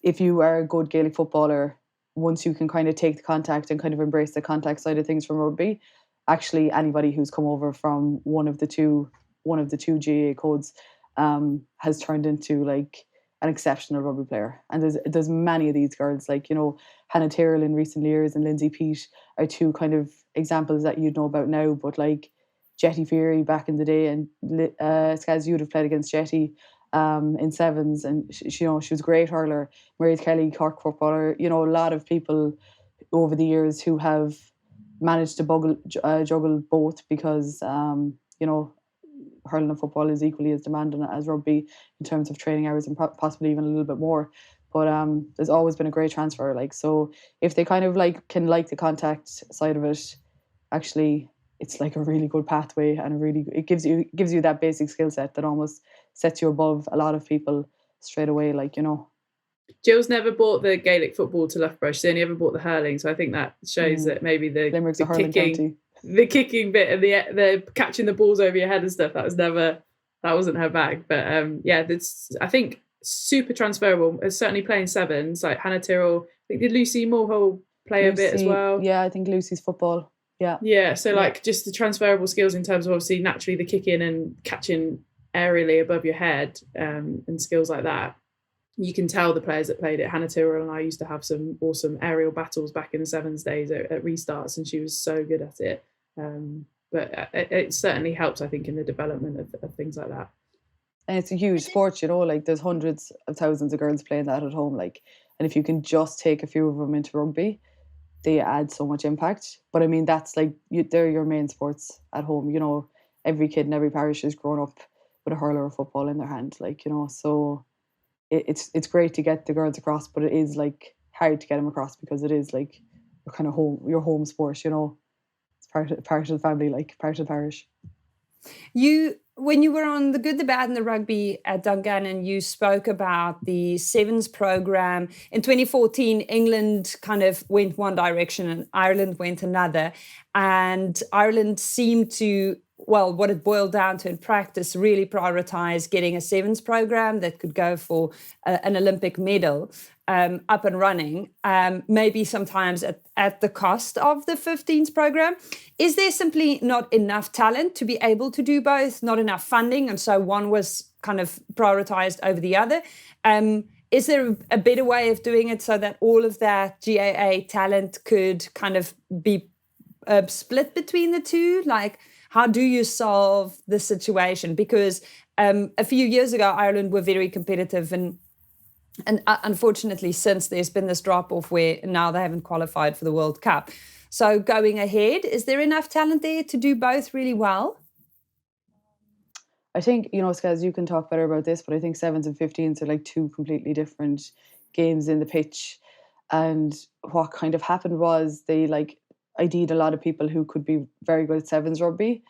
if you are a good Gaelic footballer, once you can kind of take the contact and kind of embrace the contact side of things from rugby, actually anybody who's come over from one of the two GAA codes has turned into like an exceptional rugby player. And there's many of these girls, like, you know, Hannah Tyrrell in recent years and Lindsay Peat are two kind of examples that you'd know about now, but like Jetty Fury back in the day, and Scaz, you'd have played against Jetty in sevens, and she was a great hurler. Mary Kelly, Cork footballer, you know, a lot of people over the years who have managed to juggle both, because you know, hurling and football is equally as demanding as rugby in terms of training hours, and possibly even a little bit more. But there's always been a great transfer. Like, so if they kind of like can like the contact side of it, actually it's like a really good pathway, and it gives you that basic skill set that almost sets you above a lot of people straight away. Like, you know. Jill's never bought the Gaelic football to Loughborough. She's only ever bought the hurling, so I think that shows that maybe the kicking bit and the catching the balls over your head and stuff, that wasn't her bag. But yeah, I think super transferable. Certainly playing sevens, like Hannah Tyrrell. I think, did Lucy Mulhall play a bit as well? Yeah, I think Lucy's football. Yeah. So like just the transferable skills in terms of obviously naturally the kicking and catching aerially above your head, and skills like that. you can tell the players that played it. Hannah Tyrrell and I used to have some awesome aerial battles back in the sevens days at restarts, and she was so good at it. But it certainly helps, I think, in the development of things like that. And it's a huge sport, you know, like there's hundreds of thousands of girls playing that at home, like, and if you can just take a few of them into rugby, they add so much impact. But I mean, that's like, they're your main sports at home, you know, every kid in every parish is grown up with a hurler or football in their hand, like, you know, so it's great to get the girls across, but it is like hard to get them across because it is like your kind of home sport, you know, it's part of the family, like part of the parish. When you were on The Good, the Bad and the Rugby at Dungannon, you spoke about the sevens program. In 2014, England kind of went one direction and Ireland went another. And Ireland seemed to, well, what it boiled down to in practice, really prioritize getting a sevens program that could go for an Olympic medal up and running, maybe sometimes at the cost of the 15s program. Is there simply not enough talent to be able to do both, not enough funding, and so one was kind of prioritized over the other? Is there a better way of doing it so that all of that GAA talent could kind of be split between the two? Like, how do you solve the situation? Because a few years ago, Ireland were very competitive, and unfortunately, since there's been this drop-off where now they haven't qualified for the World Cup. So going ahead, is there enough talent there to do both really well? I think, you know, Scaz, you can talk better about this, but I think sevens and 15s are like two completely different games in the pitch. And what kind of happened was they like ID'd a lot of people who could be very good at sevens rugby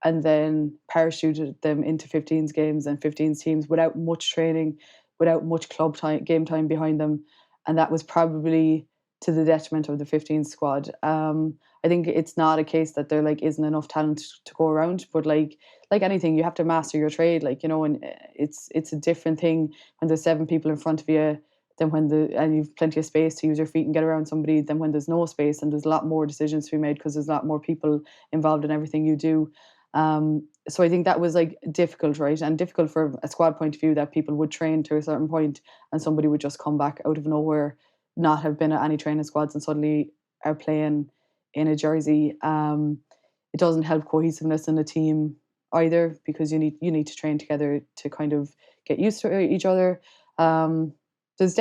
and then parachuted them into 15s games and 15s teams without much training, without much club time, game time behind them. And that was probably to the detriment of the 15 squad. I think it's not a case that there like isn't enough talent to go around, but like anything, you have to master your trade, like, you know, and it's a different thing when there's 7 people in front of you than and you've plenty of space to use your feet and get around somebody, than when there's no space and there's a lot more decisions to be made because there's a lot more people involved in everything you do. So I think that was like difficult, right? And difficult for a squad point of view, that people would train to a certain point and somebody would just come back out of nowhere, not have been at any training squads and suddenly are playing in a jersey. It doesn't help cohesiveness in a team either, because you need to train together to kind of get used to each other. There's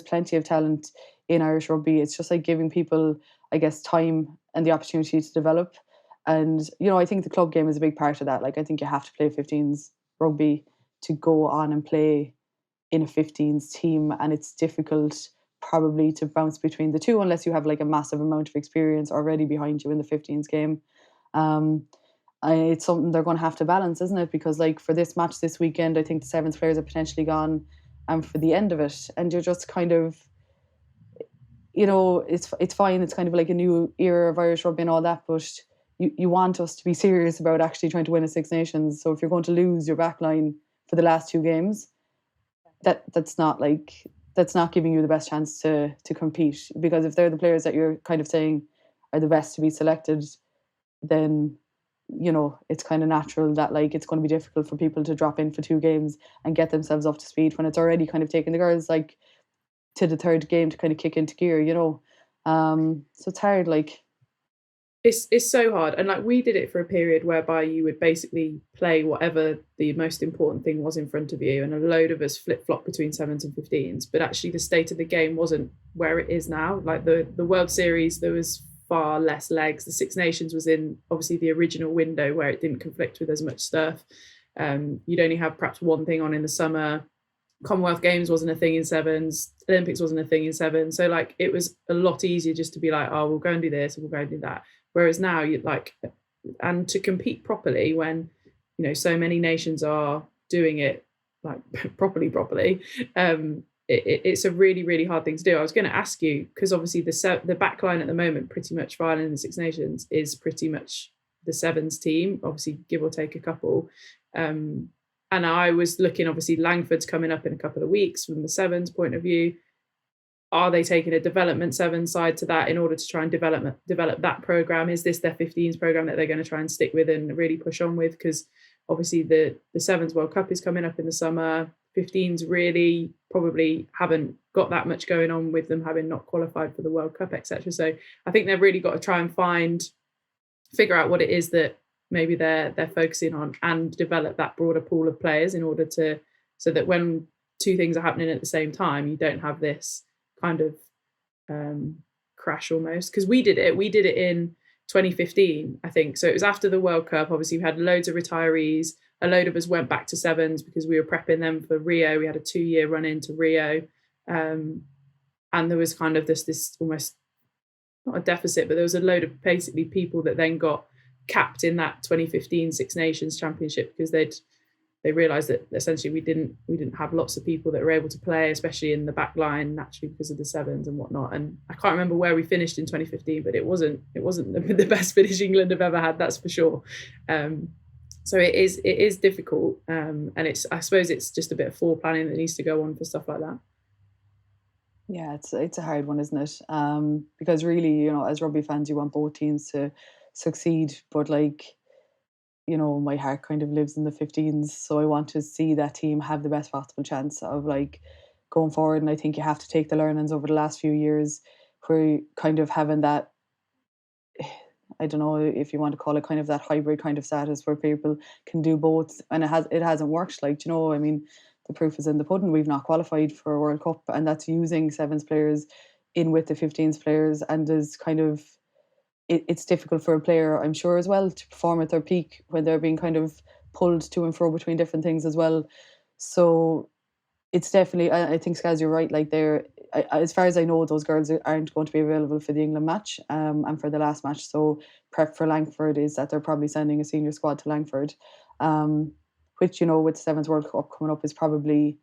plenty of talent in Irish rugby. It's just like giving people, I guess, time and the opportunity to develop. And, you know, I think the club game is a big part of that. Like, I think you have to play 15s rugby to go on and play in a 15s team. And it's difficult probably to bounce between the two unless you have like a massive amount of experience already behind you in the 15s game. It's something they're going to have to balance, isn't it? Because like for this match this weekend, I think the sevens players are potentially gone for the end of it. And you're just kind of, you know, it's fine. It's kind of like a new era of Irish rugby and all that, but you want us to be serious about actually trying to win a Six Nations. So if you're going to lose your backline for the last 2 games, that's not giving you the best chance to compete. Because if they're the players that you're kind of saying are the best to be selected, then, you know, it's kind of natural that like it's going to be difficult for people to drop in for 2 games and get themselves up to speed when it's already kind of taken the girls like to the 3rd game to kind of kick into gear, you know. So it's hard, like. It's so hard. And like we did it for a period whereby you would basically play whatever the most important thing was in front of you, and a load of us flip-flop between 7s and 15s, but actually the state of the game wasn't where it is now. Like the World Series, there was far less legs. The Six Nations was in obviously the original window where it didn't conflict with as much stuff. You'd only have perhaps one thing on in the summer. Commonwealth Games wasn't a thing in 7s. Olympics wasn't a thing in 7s. So like it was a lot easier just to be like, oh, we'll go and do this and we'll go and do that. Whereas now you like, and to compete properly when, you know, so many nations are doing it like properly, it's a really, really hard thing to do. I was going to ask you, because obviously the back line at the moment, pretty much for Ireland and the Six Nations, is pretty much the 7s team, obviously give or take a couple. And I was looking, obviously Langford's coming up in a couple of weeks from the 7s point of view. Are they taking a development 7 side to that in order to try and develop that program? Is this their 15s program that they're going to try and stick with and really push on with? Because obviously the 7s World Cup is coming up in the summer. 15s really probably haven't got that much going on with them having not qualified for the World Cup, etc. So I think they've really got to try and figure out what it is that maybe they're focusing on, and develop that broader pool of players in order to, so that when two things are happening at the same time, you don't have this kind of crash almost. Because we did it in 2015, I think. So it was after the World Cup. Obviously, we had loads of retirees. A load of us went back to sevens because we were prepping them for Rio. We had a 2-year run into Rio. And there was kind of this almost, not a deficit, but there was a load of basically people that then got capped in that 2015 Six Nations Championship because they realised that essentially we didn't have lots of people that were able to play, especially in the back line, naturally because of the sevens and whatnot. And I can't remember where we finished in 2015, but it wasn't the best finish England have ever had, that's for sure. So it is difficult, and I suppose it's just a bit of foreplanning that needs to go on for stuff like that. Yeah, it's a hard one, isn't it? Because really, as rugby fans, you want both teams to succeed, but my heart kind of lives in the 15s, so I want to see that team have the best possible chance of going forward. And I think you have to take the learnings over the last few years, where kind of having that, I don't know if you want to call it kind of that hybrid kind of status where people can do both, and it hasn't worked. I mean, the proof is in the pudding. We've not qualified for a World Cup, and that's using sevens players in with the 15s players, and there's kind of it's difficult for a player, I'm sure, as well, to perform at their peak when they're being kind of pulled to and fro between different things as well. So it's definitely, I think, Scaz, you're right. As far as I know, those girls aren't going to be available for the England match and for the last match. So prep for Langford is that they're probably sending a senior squad to Langford, which, with the Sevens World Cup coming up, is probably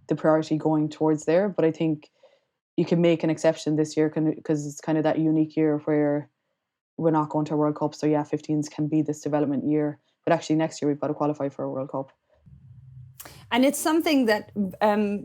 the priority going towards there. But I think you can make an exception this year because it's kind of that unique year where we're not going to a World Cup. So yeah, 15s can be this development year. But actually next year we've got to qualify for a World Cup. And it's something that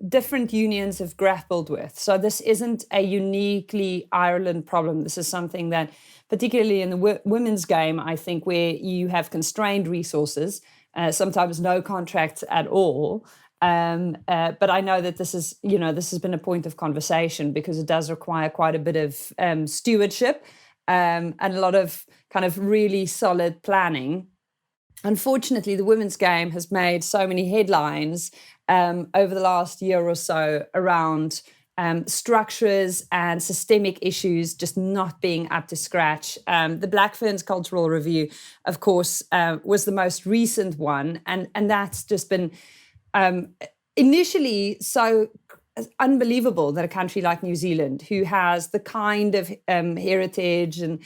different unions have grappled with. So this isn't a uniquely Ireland problem. This is something that, particularly in the women's game, I think, where you have constrained resources, sometimes no contracts at all. But I know that this has been a point of conversation because it does require quite a bit of stewardship and a lot of kind of really solid planning. Unfortunately, the women's game has made so many headlines over the last year or so around structures and systemic issues just not being up to scratch. The Black Ferns Cultural Review, of course, was the most recent one, and that's just been initially so unbelievable that a country like New Zealand, who has the kind of heritage and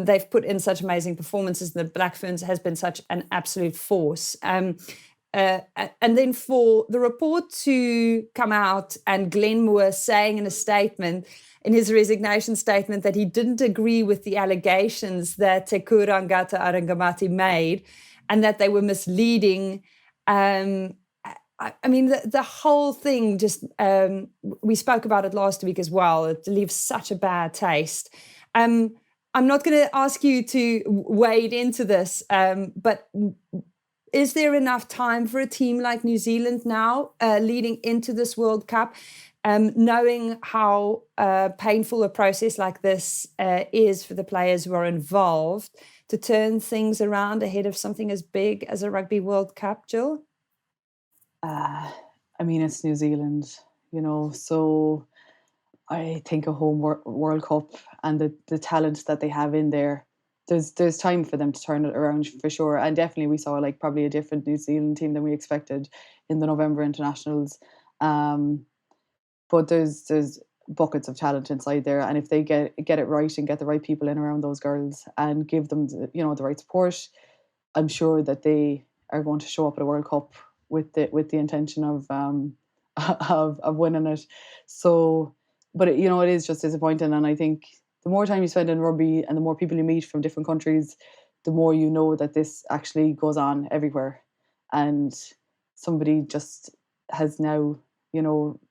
they've put in such amazing performances, the Black Ferns has been such an absolute force. And then for the report to come out and Glenn Moore saying in his resignation statement, that he didn't agree with the allegations that Te Kurangata Arangamati made and that they were misleading. I mean, the whole thing just, we spoke about it last week as well. It leaves such a bad taste. I'm not going to ask you to wade into this, but is there enough time for a team like New Zealand now leading into this World Cup, knowing how painful a process like this is for the players who are involved, to turn things around ahead of something as big as a Rugby World Cup, Jill? I mean, it's New Zealand, so I think a home World Cup and the talent that they have in there, there's time for them to turn it around for sure. And definitely we saw probably a different New Zealand team than we expected in the November internationals. But there's buckets of talent inside there, and if they get it right and get the right people in around those girls and give them the right support, I'm sure that they are going to show up at a World Cup with the intention of winning it. So, but it is just disappointing. And I think the more time you spend in rugby and the more people you meet from different countries, the more you know that this actually goes on everywhere. And somebody just has now,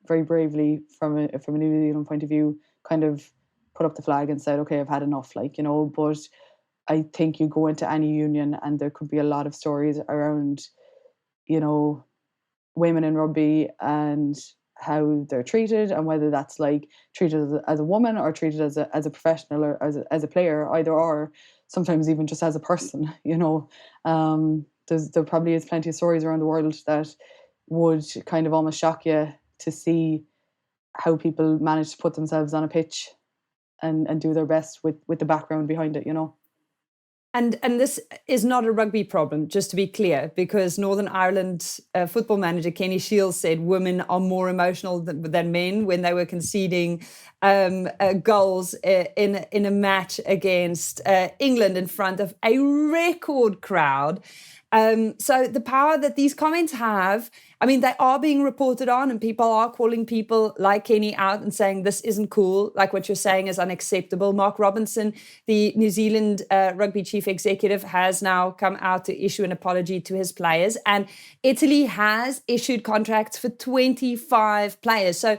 very bravely from a New Zealand point of view, kind of put up the flag and said, okay, I've had enough, but I think you go into any union and there could be a lot of stories around, women in rugby and how they're treated, and whether that's like treated as a woman or treated as a professional or as a player, either or, sometimes even just as a person, you know. There probably is plenty of stories around the world that would kind of almost shock you to see how people manage to put themselves on a pitch and do their best with the background behind it, you know. And this is not a rugby problem, just to be clear, because Northern Ireland football manager Kenny Shields said women are more emotional than men when they were conceding goals in a match against England in front of a record crowd. So the power that these comments have, I mean, they are being reported on, and people are calling people like Kenny out and saying this isn't cool, like what you're saying is unacceptable. Mark Robinson, the New Zealand rugby chief executive, has now come out to issue an apology to his players, and Italy has issued contracts for 25 players. So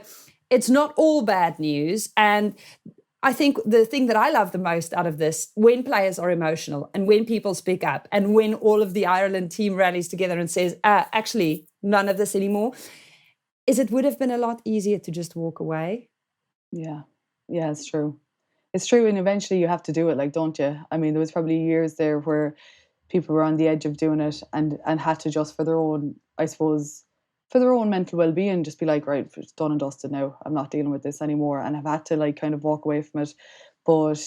it's not all bad news. And I think the thing that I love the most out of this, when players are emotional and when people speak up and when all of the Ireland team rallies together and says, actually, none of this anymore, is it would have been a lot easier to just walk away. Yeah, it's true. It's true. And eventually you have to do it, like, don't you? I mean, there was probably years there where people were on the edge of doing it and had to just for their own, I suppose, for their own mental well-being, just be like, right, it's done and dusted now. I'm not dealing with this anymore. And I've had to like kind of walk away from it. But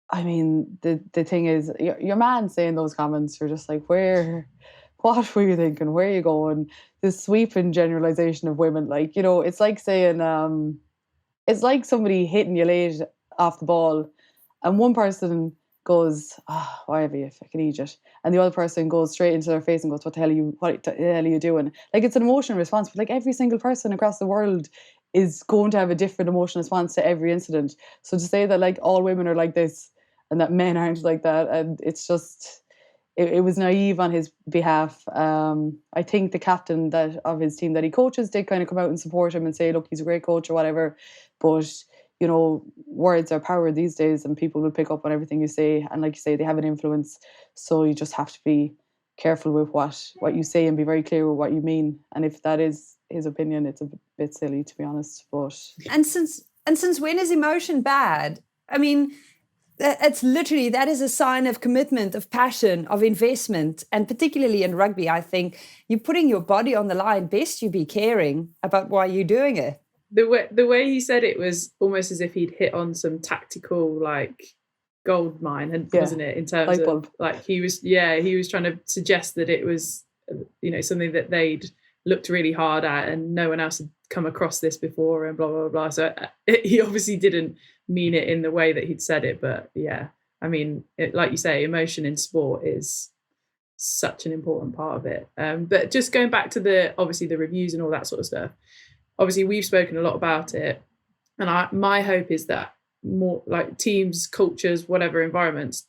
I mean, the thing is, your man saying those comments, you're just like, what were you thinking? Where are you going? This sweeping generalization of women, like, you know, it's like saying, it's like somebody hitting you late off the ball and one person goes, why have you fucking idiot? And the other person goes straight into their face and goes, what the hell are you doing? Like, it's an emotional response, but like every single person across the world is going to have a different emotional response to every incident. So to say that like all women are like this and that men aren't like that, and it's just, it was naive on his behalf. I think the captain of his team that he coaches did kind of come out and support him and say, look, he's a great coach or whatever. But, you know, words are power these days and people will pick up on everything you say. And like you say, they have an influence. So you just have to be careful with what you say and be very clear with what you mean. And if that is his opinion, it's a bit silly, to be honest. But And since when is emotion bad? I mean, it's literally, that is a sign of commitment, of passion, of investment. And particularly in rugby, I think you're putting your body on the line. Best you be caring about why you're doing it. The way he said it was almost as if he'd hit on some tactical like gold mine, and wasn't it? In terms of like he was trying to suggest that it was, you know, something that they'd looked really hard at and no one else had come across this before and blah blah blah. So he obviously didn't mean it in the way that he'd said it, but yeah, I mean, like you say, emotion in sport is such an important part of it. But just going back to obviously the reviews and all that sort of stuff. Obviously, we've spoken a lot about it, and my hope is that more like teams, cultures, whatever environments,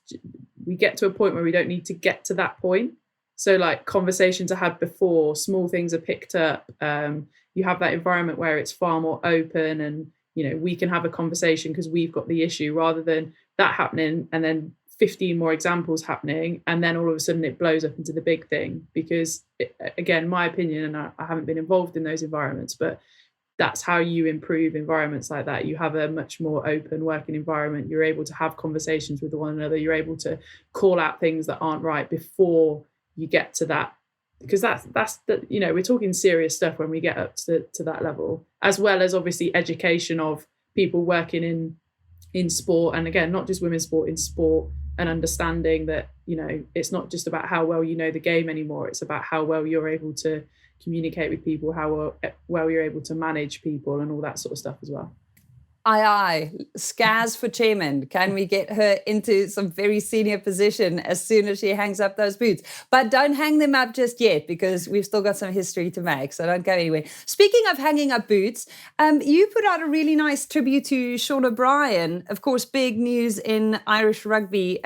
we get to a point where we don't need to get to that point. So like conversations are had before, small things are picked up. You have that environment where it's far more open and, you know, we can have a conversation because we've got the issue, rather than that happening and then 15 more examples happening and then all of a sudden it blows up into the big thing. Because again, my opinion, and I haven't been involved in those environments, but that's how you improve environments like that. You have a much more open working environment. You're able to have conversations with one another. You're able to call out things that aren't right before you get to that. Because that's the, you know, we're talking serious stuff when we get up to that level, as well as obviously education of people working in sport. And again, not just women's sport, in sport, and understanding that, you know, it's not just about how well you know the game anymore. It's about how well you're able to communicate with people, how well you're able to manage people and all that sort of stuff as well. Aye. Scaz for chairman. Can we get her into some very senior position as soon as she hangs up those boots? But don't hang them up just yet, because we've still got some history to make, so don't go anywhere. Speaking of hanging up boots, you put out a really nice tribute to Sean O'Brien. Of course, big news in Irish rugby,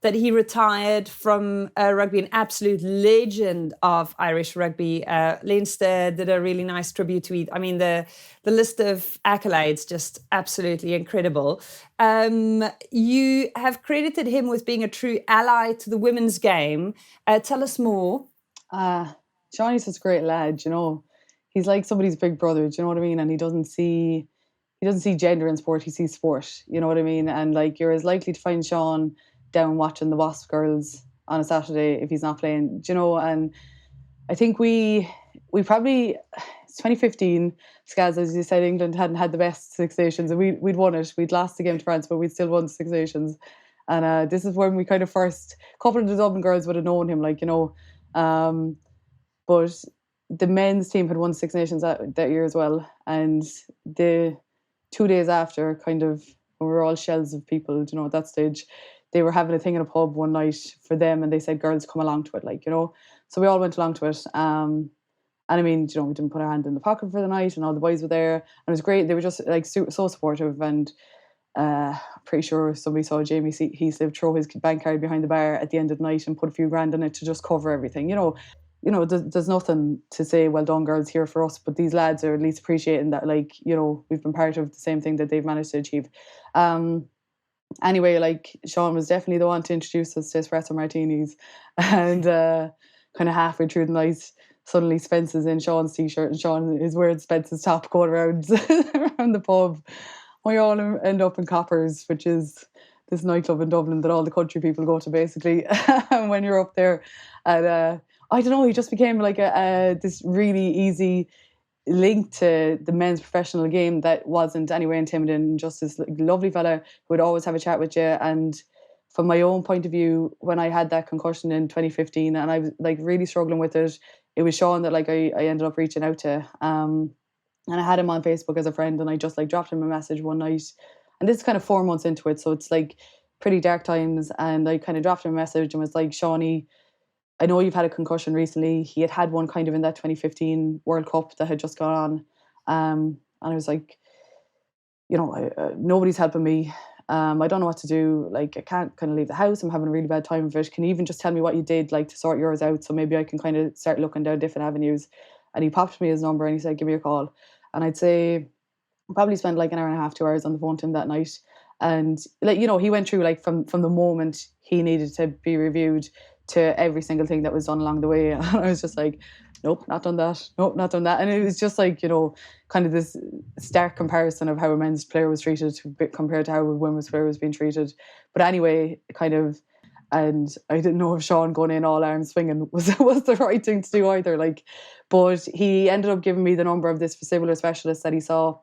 that he retired from rugby, an absolute legend of Irish rugby. Leinster did a really nice tribute tweet. I mean, the list of accolades, just absolutely incredible. You have credited him with being a true ally to the women's game. Tell us more. Seanie's such a great lad, you know. he's like somebody's big brother, do you know what I mean? And he doesn't see gender in sport, he sees sport, you know what I mean? And like you're as likely to find Sean down watching the Wasp girls on a Saturday if he's not playing, do you know? And I think we probably, it's 2015, Scaz, as you said, England hadn't had the best Six Nations, and we'd won it. We'd lost the game to France, but we'd still won the Six Nations. And this is when we kind of first, a couple of the Dublin girls would have known him, like, you know. But the men's team had won Six Nations that year as well. And the 2 days after, kind of, when we were all shells of people, you know, at that stage, they were having a thing in a pub one night for them, and they said, girls, come along to it, like, you know. So we all went along to it. And I mean, you know, we didn't put our hand in the pocket for the night, and all the boys were there. And it was great. They were just like so supportive. And pretty sure somebody saw Jamie Heaslip throw his bank card behind the bar at the end of the night and put a few grand in it to just cover everything. You know, there's nothing to say, well done, girls, here for us. But these lads are at least appreciating that, like, you know, we've been part of the same thing that they've managed to achieve. Anyway, like, Sean was definitely the one to introduce us to espresso martinis. And kind of halfway through the night, suddenly Spence is in Sean's t-shirt and Sean is wearing Spence's top going around the pub. We all end up in Coppers, which is this nightclub in Dublin that all the country people go to, basically, when you're up there. And I don't know, he just became like this really easy link to the men's professional game that wasn't anyway intimidating, just this lovely fella who would always have a chat with you. And from my own point of view, when I had that concussion in 2015 and I was like really struggling with it, it was Sean that like I ended up reaching out to. And I had him on Facebook as a friend, and I just like dropped him a message one night. And this is kind of 4 months into it, so it's like pretty dark times. And I kind of dropped him a message and was like, Shawnee, I know you've had a concussion recently. He had one kind of in that 2015 World Cup that had just gone on. And I was like, you know, nobody's helping me. I don't know what to do. Like, I can't kind of leave the house. I'm having a really bad time of it. Can you even just tell me what you did, like, to sort yours out, so maybe I can kind of start looking down different avenues? And he popped me his number and he said, give me a call. And I'd say I probably spent like an hour and a half, 2 hours on the phone to him that night. And, like, you know, he went through, like, from the moment he needed to be reviewed to every single thing that was done along the way. And I was just like, nope, not done that. Nope, not done that. And it was just like, you know, kind of this stark comparison of how a men's player was treated compared to how a women's player was being treated. But anyway, kind of, and I didn't know if Sean going in all arms swinging was the right thing to do either. Like, but he ended up giving me the number of this vestibular specialist that he saw.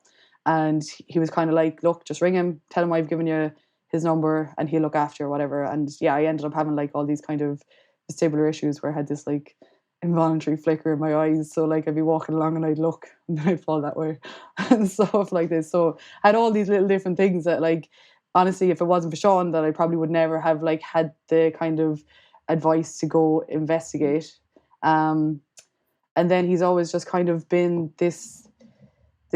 And he was kind of like, look, just ring him, tell him I've given you his number and he'll look after you or whatever. And yeah, I ended up having like all these kind of vestibular issues where I had this like involuntary flicker in my eyes. So like I'd be walking along and I'd look and then I'd fall that way and stuff like this. So I had all these little different things that, like, honestly, if it wasn't for Sean, that I probably would never have like had the kind of advice to go investigate. And then he's always just kind of been this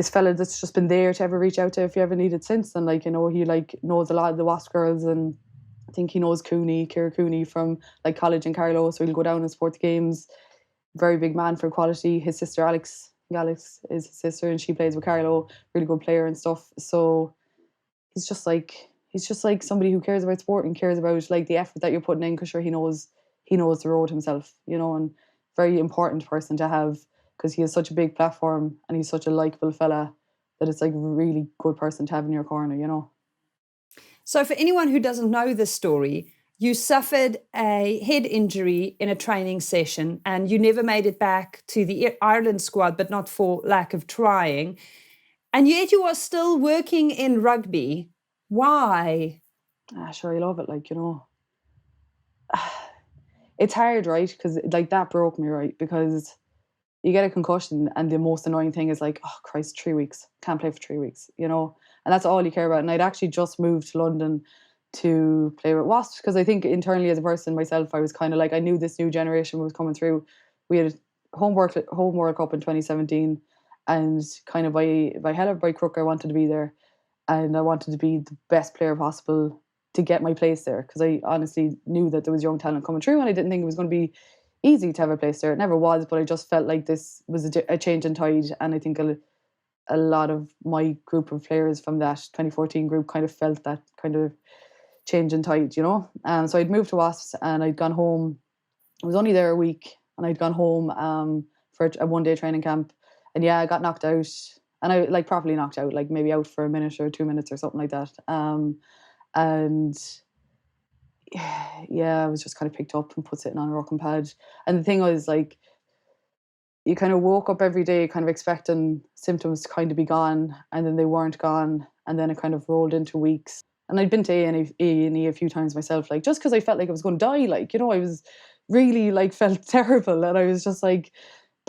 fella that's just been there to ever reach out to if you ever needed since. And like, you know, he like knows a lot of the Wasp girls, and I think he knows Kira Cooney from like college in Carlow, so he'll go down and support the games. Very big man for equality. His sister Alex is his sister, and she plays with Carlow, really good player and stuff. So he's just like somebody who cares about sport and cares about like the effort that you're putting in, because sure, he knows the road himself, you know. And very important person to have, because he has such a big platform and he's such a likeable fella that it's like a really good person to have in your corner, you know. So for anyone who doesn't know this story, you suffered a head injury in a training session and you never made it back to the Ireland squad, but not for lack of trying. And yet you are still working in rugby. Why? Sure, I love it, like, you know. It's hard, right? Because like that broke me, right? Because you get a concussion and the most annoying thing is like, oh Christ, 3 weeks, can't play for 3 weeks, you know. And that's all you care about. And I'd actually just moved to London to play with Wasps, because I think internally as a person myself, I was kind of like, I knew this new generation was coming through. We had a home World Cup in 2017, and kind of by hell or by crook, I wanted to be there, and I wanted to be the best player possible to get my place there, because I honestly knew that there was young talent coming through, and I didn't think it was going to be easy to have a place there. It never was, but I just felt like this was a change in tide, and I think a lot of my group of players from that 2014 group kind of felt that kind of change in tide, you know. So I'd moved to Wasps and I'd gone home. I was only there a week, and I'd gone home for a one-day training camp, And yeah, I got knocked out, and I like properly knocked out, like maybe out for a minute or 2 minutes or something like that. And yeah, I was just kind of picked up and put sitting on a rocking pad. And the thing was, like, you kind of woke up every day kind of expecting symptoms to kind of be gone, and then they weren't gone, and then it kind of rolled into weeks. And I'd been to A&E a few times myself, like, just because I felt like I was going to die, like, you know, I was really, like, felt terrible, and I was just like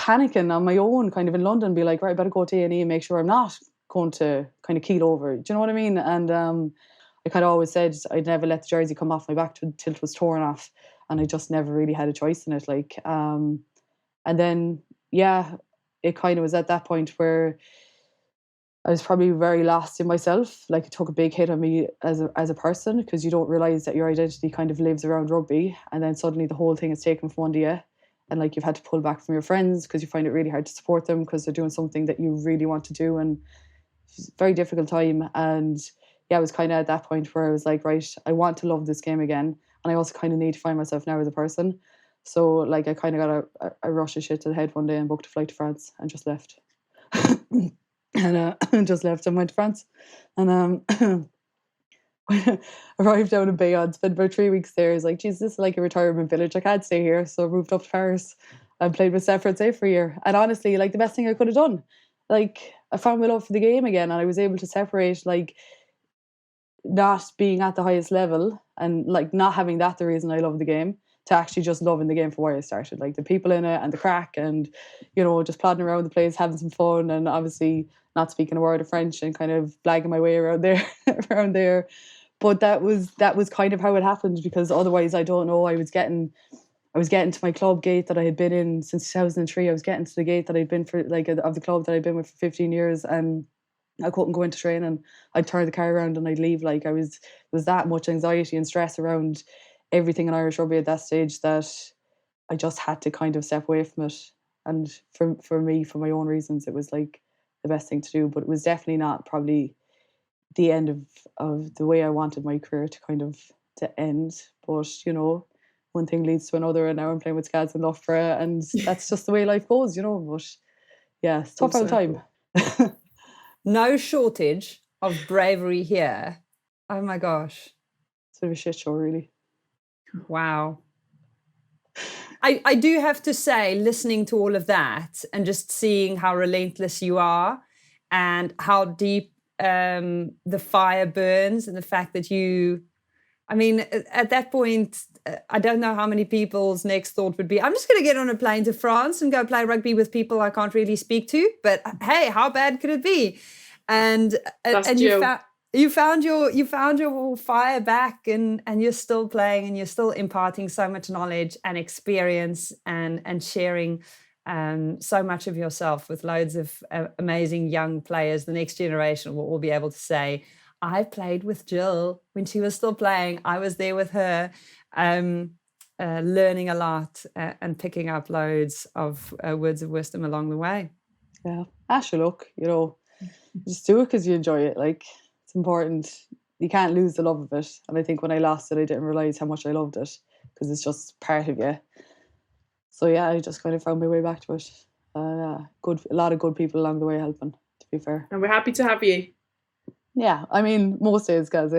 panicking on my own kind of in London, be like, right, I better go to A&E and make sure I'm not going to kind of keel over. Do you know what I mean? And I kind of always said I'd never let the jersey come off my back till it was torn off, and I just never really had a choice in it, like. And then, yeah, it kind of was at that point where I was probably very lost in myself. Like, it took a big hit on me as a person, because you don't realise that your identity kind of lives around rugby, and then suddenly the whole thing is taken from one day, and like you've had to pull back from your friends because you find it really hard to support them because they're doing something that you really want to do, and it's a very difficult time. And yeah, I was kind of at that point where I was like, right, I want to love this game again, and I also kind of need to find myself now as a person. So like I kind of got a rush of shit to the head one day and booked a flight to France and just left. And just left and went to France. And when I arrived down in Bayonne, spent about 3 weeks there. I was like, geez, this is like a retirement village. I can't stay here. So I moved up to Paris and played with Stafford Safe for a year. And honestly, like, the best thing I could have done. Like, I found my love for the game again, and I was able to separate, like, not being at the highest level and like not having that the reason I love the game, to actually just loving the game for why I started, like the people in it and the crack, and, you know, just plodding around the place, having some fun, and obviously not speaking a word of French and kind of blagging my way around there around there. But that was kind of how it happened, because otherwise, I don't know, I was getting to my club gate that I had been in since 2003. I was getting to the gate that I'd been for, like, of the club that I'd been with for 15 years, and I couldn't go into training. I'd turn the car around and I'd leave. Like, there was that much anxiety and stress around everything in Irish rugby at that stage that I just had to kind of step away from it. And for me, for my own reasons, it was like the best thing to do. But it was definitely not probably the end of the way I wanted my career to kind of to end. But, you know, one thing leads to another, and now I'm playing with Scaz in Loughborough, and that's just the way life goes, you know. But yeah, it's tough all the time. No shortage of bravery here. Oh my gosh. It's a bit of a shit show, really. Wow. I do have to say, listening to all of that and just seeing how relentless you are and how deep the fire burns, and the fact that you, I mean, at that point, I don't know how many people's next thought would be, I'm just going to get on a plane to France and go play rugby with people I can't really speak to. But hey, how bad could it be? And you found your fire back, and you're still playing, and you're still imparting so much knowledge and experience, and sharing so much of yourself with loads of amazing young players. The next generation will all be able to say, I played with Gill when she was still playing. I was there with her, learning a lot and picking up loads of words of wisdom along the way. Yeah. Asha, look, you know, just do it because you enjoy it. Like, it's important. You can't lose the love of it. And I think when I lost it, I didn't realise how much I loved it, because it's just part of you. So yeah, I just kind of found my way back to it. A lot of good people along the way helping, to be fair. And we're happy to have you. Yeah, I mean, most days, guys,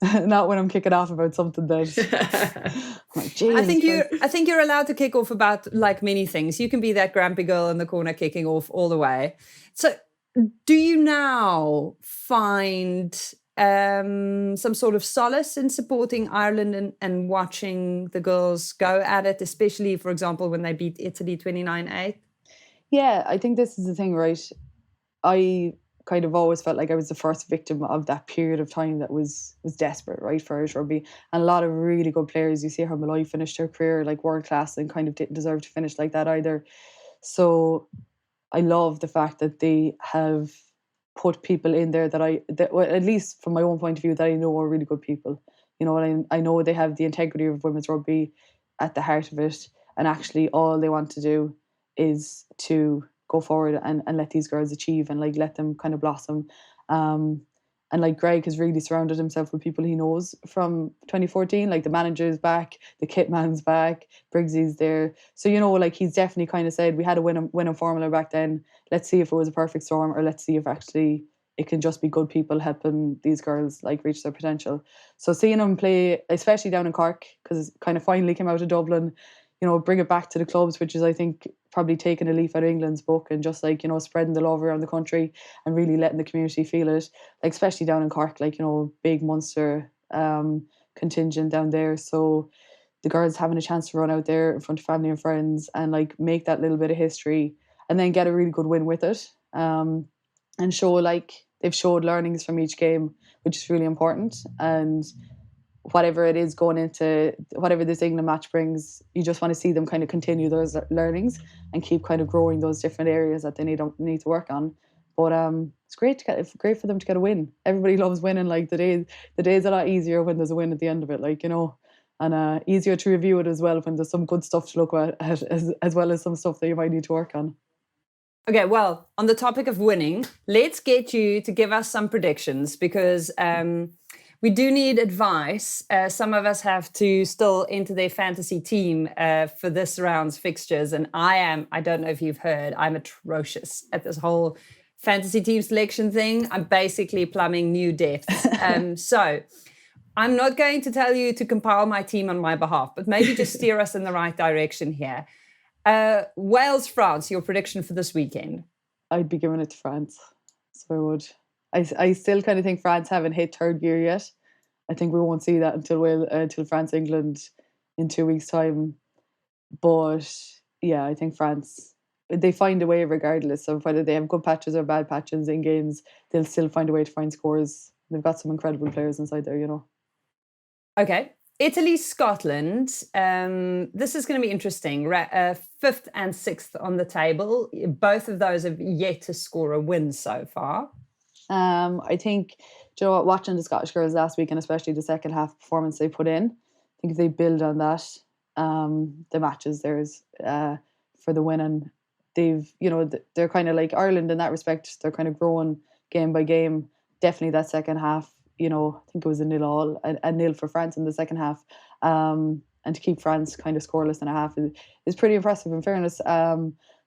not when I'm kicking off about something that. Like, I think you're allowed to kick off about, like, many things. You can be that grumpy girl in the corner kicking off all the way. So, do you now find some sort of solace in supporting Ireland and watching the girls go at it, especially, for example, when they beat Italy 29-8? Yeah, I think this is the thing, right? I kind of always felt like I was the first victim of that period of time that was desperate, right, for Irish rugby. And a lot of really good players, you see how Malloy finished her career like world class, and kind of didn't deserve to finish like that either. So I love the fact that they have put people in there that well, at least from my own point of view, that I know are really good people. You know, and I know they have the integrity of women's rugby at the heart of it, and actually all they want to do is to go forward and let these girls achieve, and like let them kind of blossom. And like Greg has really surrounded himself with people he knows from 2014, like the manager's back, the kit man's back, Briggsy's there. So, you know, like he's definitely kind of said we had a winning formula back then. Let's see if it was a perfect storm, or let's see if actually it can just be good people helping these girls like reach their potential. So seeing him play, especially down in Cork, because it kind of finally came out of Dublin, you know, bring it back to the clubs, which is, I think, probably taking a leaf out of England's book, and just like, you know, spreading the love around the country and really letting the community feel it, like especially down in Cork, like, you know, big Munster contingent down there. So the girls having a chance to run out there in front of family and friends and like make that little bit of history and then get a really good win with it, and show like they've showed learnings from each game, which is really important. And whatever it is going into whatever this England match brings, you just want to see them kind of continue those learnings and keep kind of growing those different areas that they need to work on. But it's great for them to get a win. Everybody loves winning. Like the day's a lot easier when there's a win at the end of it, like, you know, and easier to review it as well when there's some good stuff to look at as well as some stuff that you might need to work on. Okay, well, on the topic of winning, let's get you to give us some predictions, because we do need advice. Some of us have to still enter their fantasy team for this round's fixtures. And I don't know if you've heard, I'm atrocious at this whole fantasy team selection thing. I'm basically plumbing new depths. So I'm not going to tell you to compile my team on my behalf, but maybe just steer us in the right direction here. Wales, France, your prediction for this weekend? I'd be giving it to France. So I would. I still kind of think France haven't hit third gear yet. I think we won't see that until France England in 2 weeks' time. But yeah, I think France, they find a way regardless of whether they have good patches or bad patches in games. They'll still find a way to find scores. They've got some incredible players inside there, you know. Okay. Italy, Scotland. This is going to be interesting. 5th and 6th on the table. Both of those have yet to score a win so far. I think, you know what, watching the Scottish girls last week, and especially the second half performance they put in, I think if they build on that, the matches there's for the win, and they've, you know, they're kind of like Ireland in that respect. They're kind of growing game by game. Definitely that second half, you know, I think it was a 0-0, a nil for France in the second half. And to keep France kind of scoreless in a half is pretty impressive, in fairness.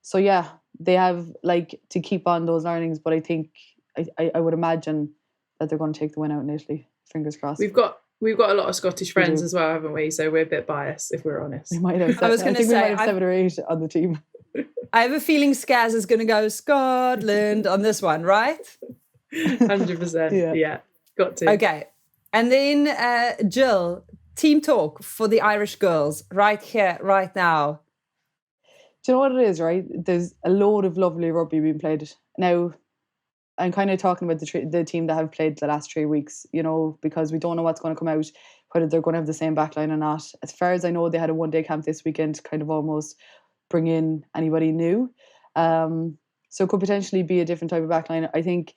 So yeah, they have like to keep on those learnings, but I think I would imagine that they're going to take the win out in Italy. Fingers crossed. We've got a lot of Scottish friends as well, haven't we? So we're a bit biased, if we're honest. We might have. I think we might have 7 or 8 on the team. I have a feeling Scaz is going to go Scotland on this one, right? 100%. Yeah, got to. Okay. And then, Gill, team talk for the Irish girls right here, right now. Do you know what it is, right? There's a load of lovely rugby being played. Now, I'm kind of talking about the team that have played the last 3 weeks, you know, because we don't know what's going to come out, whether they're going to have the same backline or not. As far as I know, they had a one-day camp this weekend to kind of almost bring in anybody new. So it could potentially be a different type of backline. I think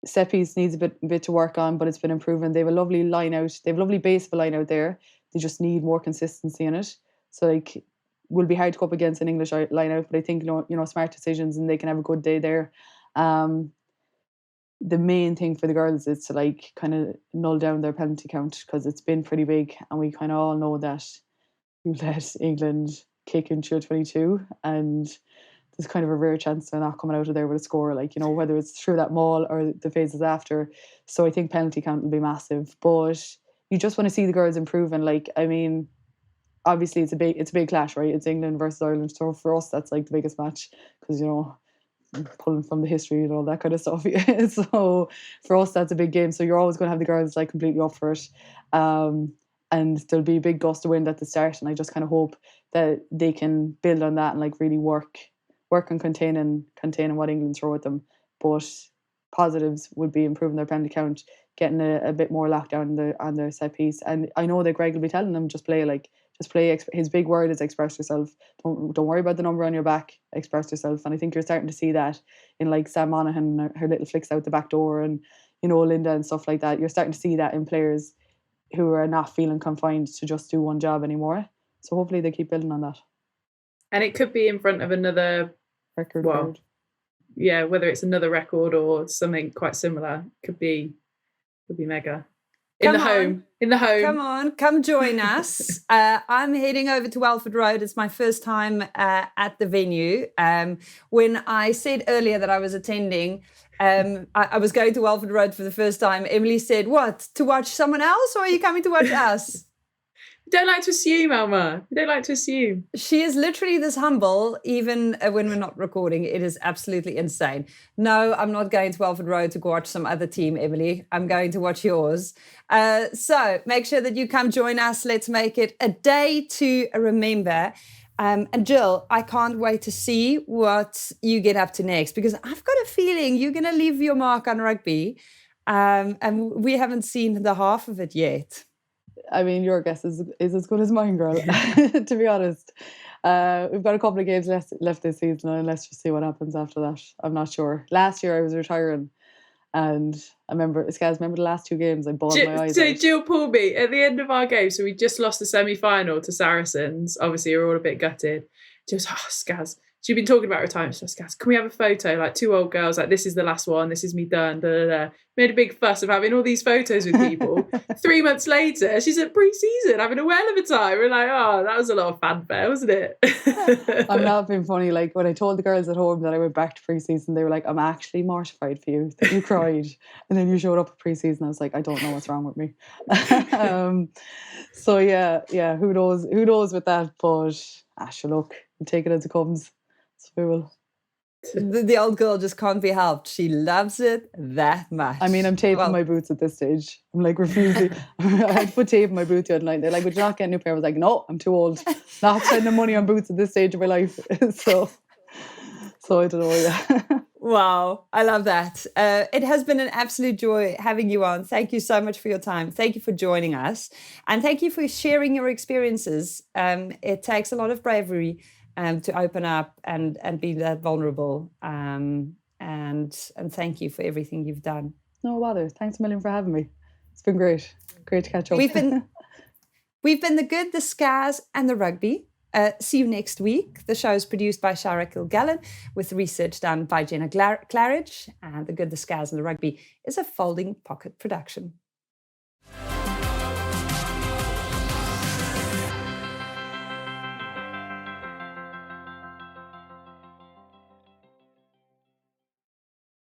set piece needs a bit to work on, but it's been improving. They have a lovely line out. They have a lovely base of a line out there. They just need more consistency in it. So like, will be hard to go up against an English line out, but I think, you know, smart decisions and they can have a good day there. The main thing for the girls is to like kind of null down their penalty count, because it's been pretty big, and we kind of all know that you let England kick into a 22 and there's kind of a rare chance they're not coming out of there with a score, like, you know, whether it's through that maul or the phases after. So I think penalty count will be massive, but you just want to see the girls improving. Like, I mean, obviously it's a big clash, right? It's England versus Ireland, so for us that's like the biggest match, because, you know, pulling from the history and all that kind of stuff. So for us that's a big game, so you're always going to have the girls like completely up for it, and there'll be a big gust of wind at the start, and I just kind of hope that they can build on that and like really work on containing what England throw at them. But positives would be improving their penalty count, getting a bit more lockdown on their set piece, and I know that Greg will be telling them just play. His big word is express yourself. Don't worry about the number on your back, express yourself. And I think you're starting to see that in like Sam Monaghan, her little flicks out the back door, and, you know, Linda and stuff like that. You're starting to see that in players who are not feeling confined to just do one job anymore. So hopefully they keep building on that. And it could be in front of another record. Well, yeah, whether it's another record or something quite similar, could be It'll be mega. Come In the home. Come on, come join us. I'm heading over to Welford Road. It's my first time at the venue. When I said earlier that I was attending, I was going to Welford Road for the first time. Emily said, "What, to watch someone else, or are you coming to watch us?" You don't like to assume, Elma. You don't like to assume. She is literally this humble, even when we're not recording. It is absolutely insane. No, I'm not going to Welford Road to watch some other team, Emily. I'm going to watch yours. So make sure that you come join us. Let's make it a day to remember. And Gill, I can't wait to see what you get up to next, because I've got a feeling you're going to leave your mark on rugby. And we haven't seen the half of it yet. I mean, your guess is as good as mine, girl, to be honest. We've got a couple of games left this season, and let's just see what happens after that. I'm not sure. Last year I was retiring, and I remember, Scaz, remember the last 2 games I bawled my eyes out. Jill pulled me at the end of our game. So we just lost the semi-final to Saracens. Obviously, we're all a bit gutted. She was, Scaz. She'd been talking about retirement. She was, Scaz, can we have a photo? Like 2 old girls, like, this is the last one. This is me done. Da, da, da. Made a big fuss of having all these photos with people. 3 months later, she's at pre-season having a whale of a time. We're like, oh, that was a lot of fanfare, wasn't it? I'm not being funny. Like, when I told the girls at home that I went back to pre-season, they were like, I'm actually mortified for you that you cried. And then you showed up at pre-season. I was like, I don't know what's wrong with me. So yeah, who knows with that? But sure, look, we'll take it as it comes. So we will. The old girl just can't be helped. She loves it that much. I mean, I'm taping my boots at this stage. I'm like refusing. I had to put tape in my boots the other night. They're like, would you not get a new pair? I was like, no, I'm too old. Not spending money on boots at this stage of my life. So I don't know. Yeah. Wow, I love that. It has been an absolute joy having you on. Thank you so much for your time. Thank you for joining us. And thank you for sharing your experiences. It takes a lot of bravery to open up and be that vulnerable. And thank you for everything you've done. No bother. Thanks a million for having me. It's been great. Great to catch up. We've been the good, the Scaz, and the rugby. See you next week. The show is produced by Shara Kilgallen with research done by Jenna Claridge. And the good, the Scaz, and the rugby is a Folding Pocket production.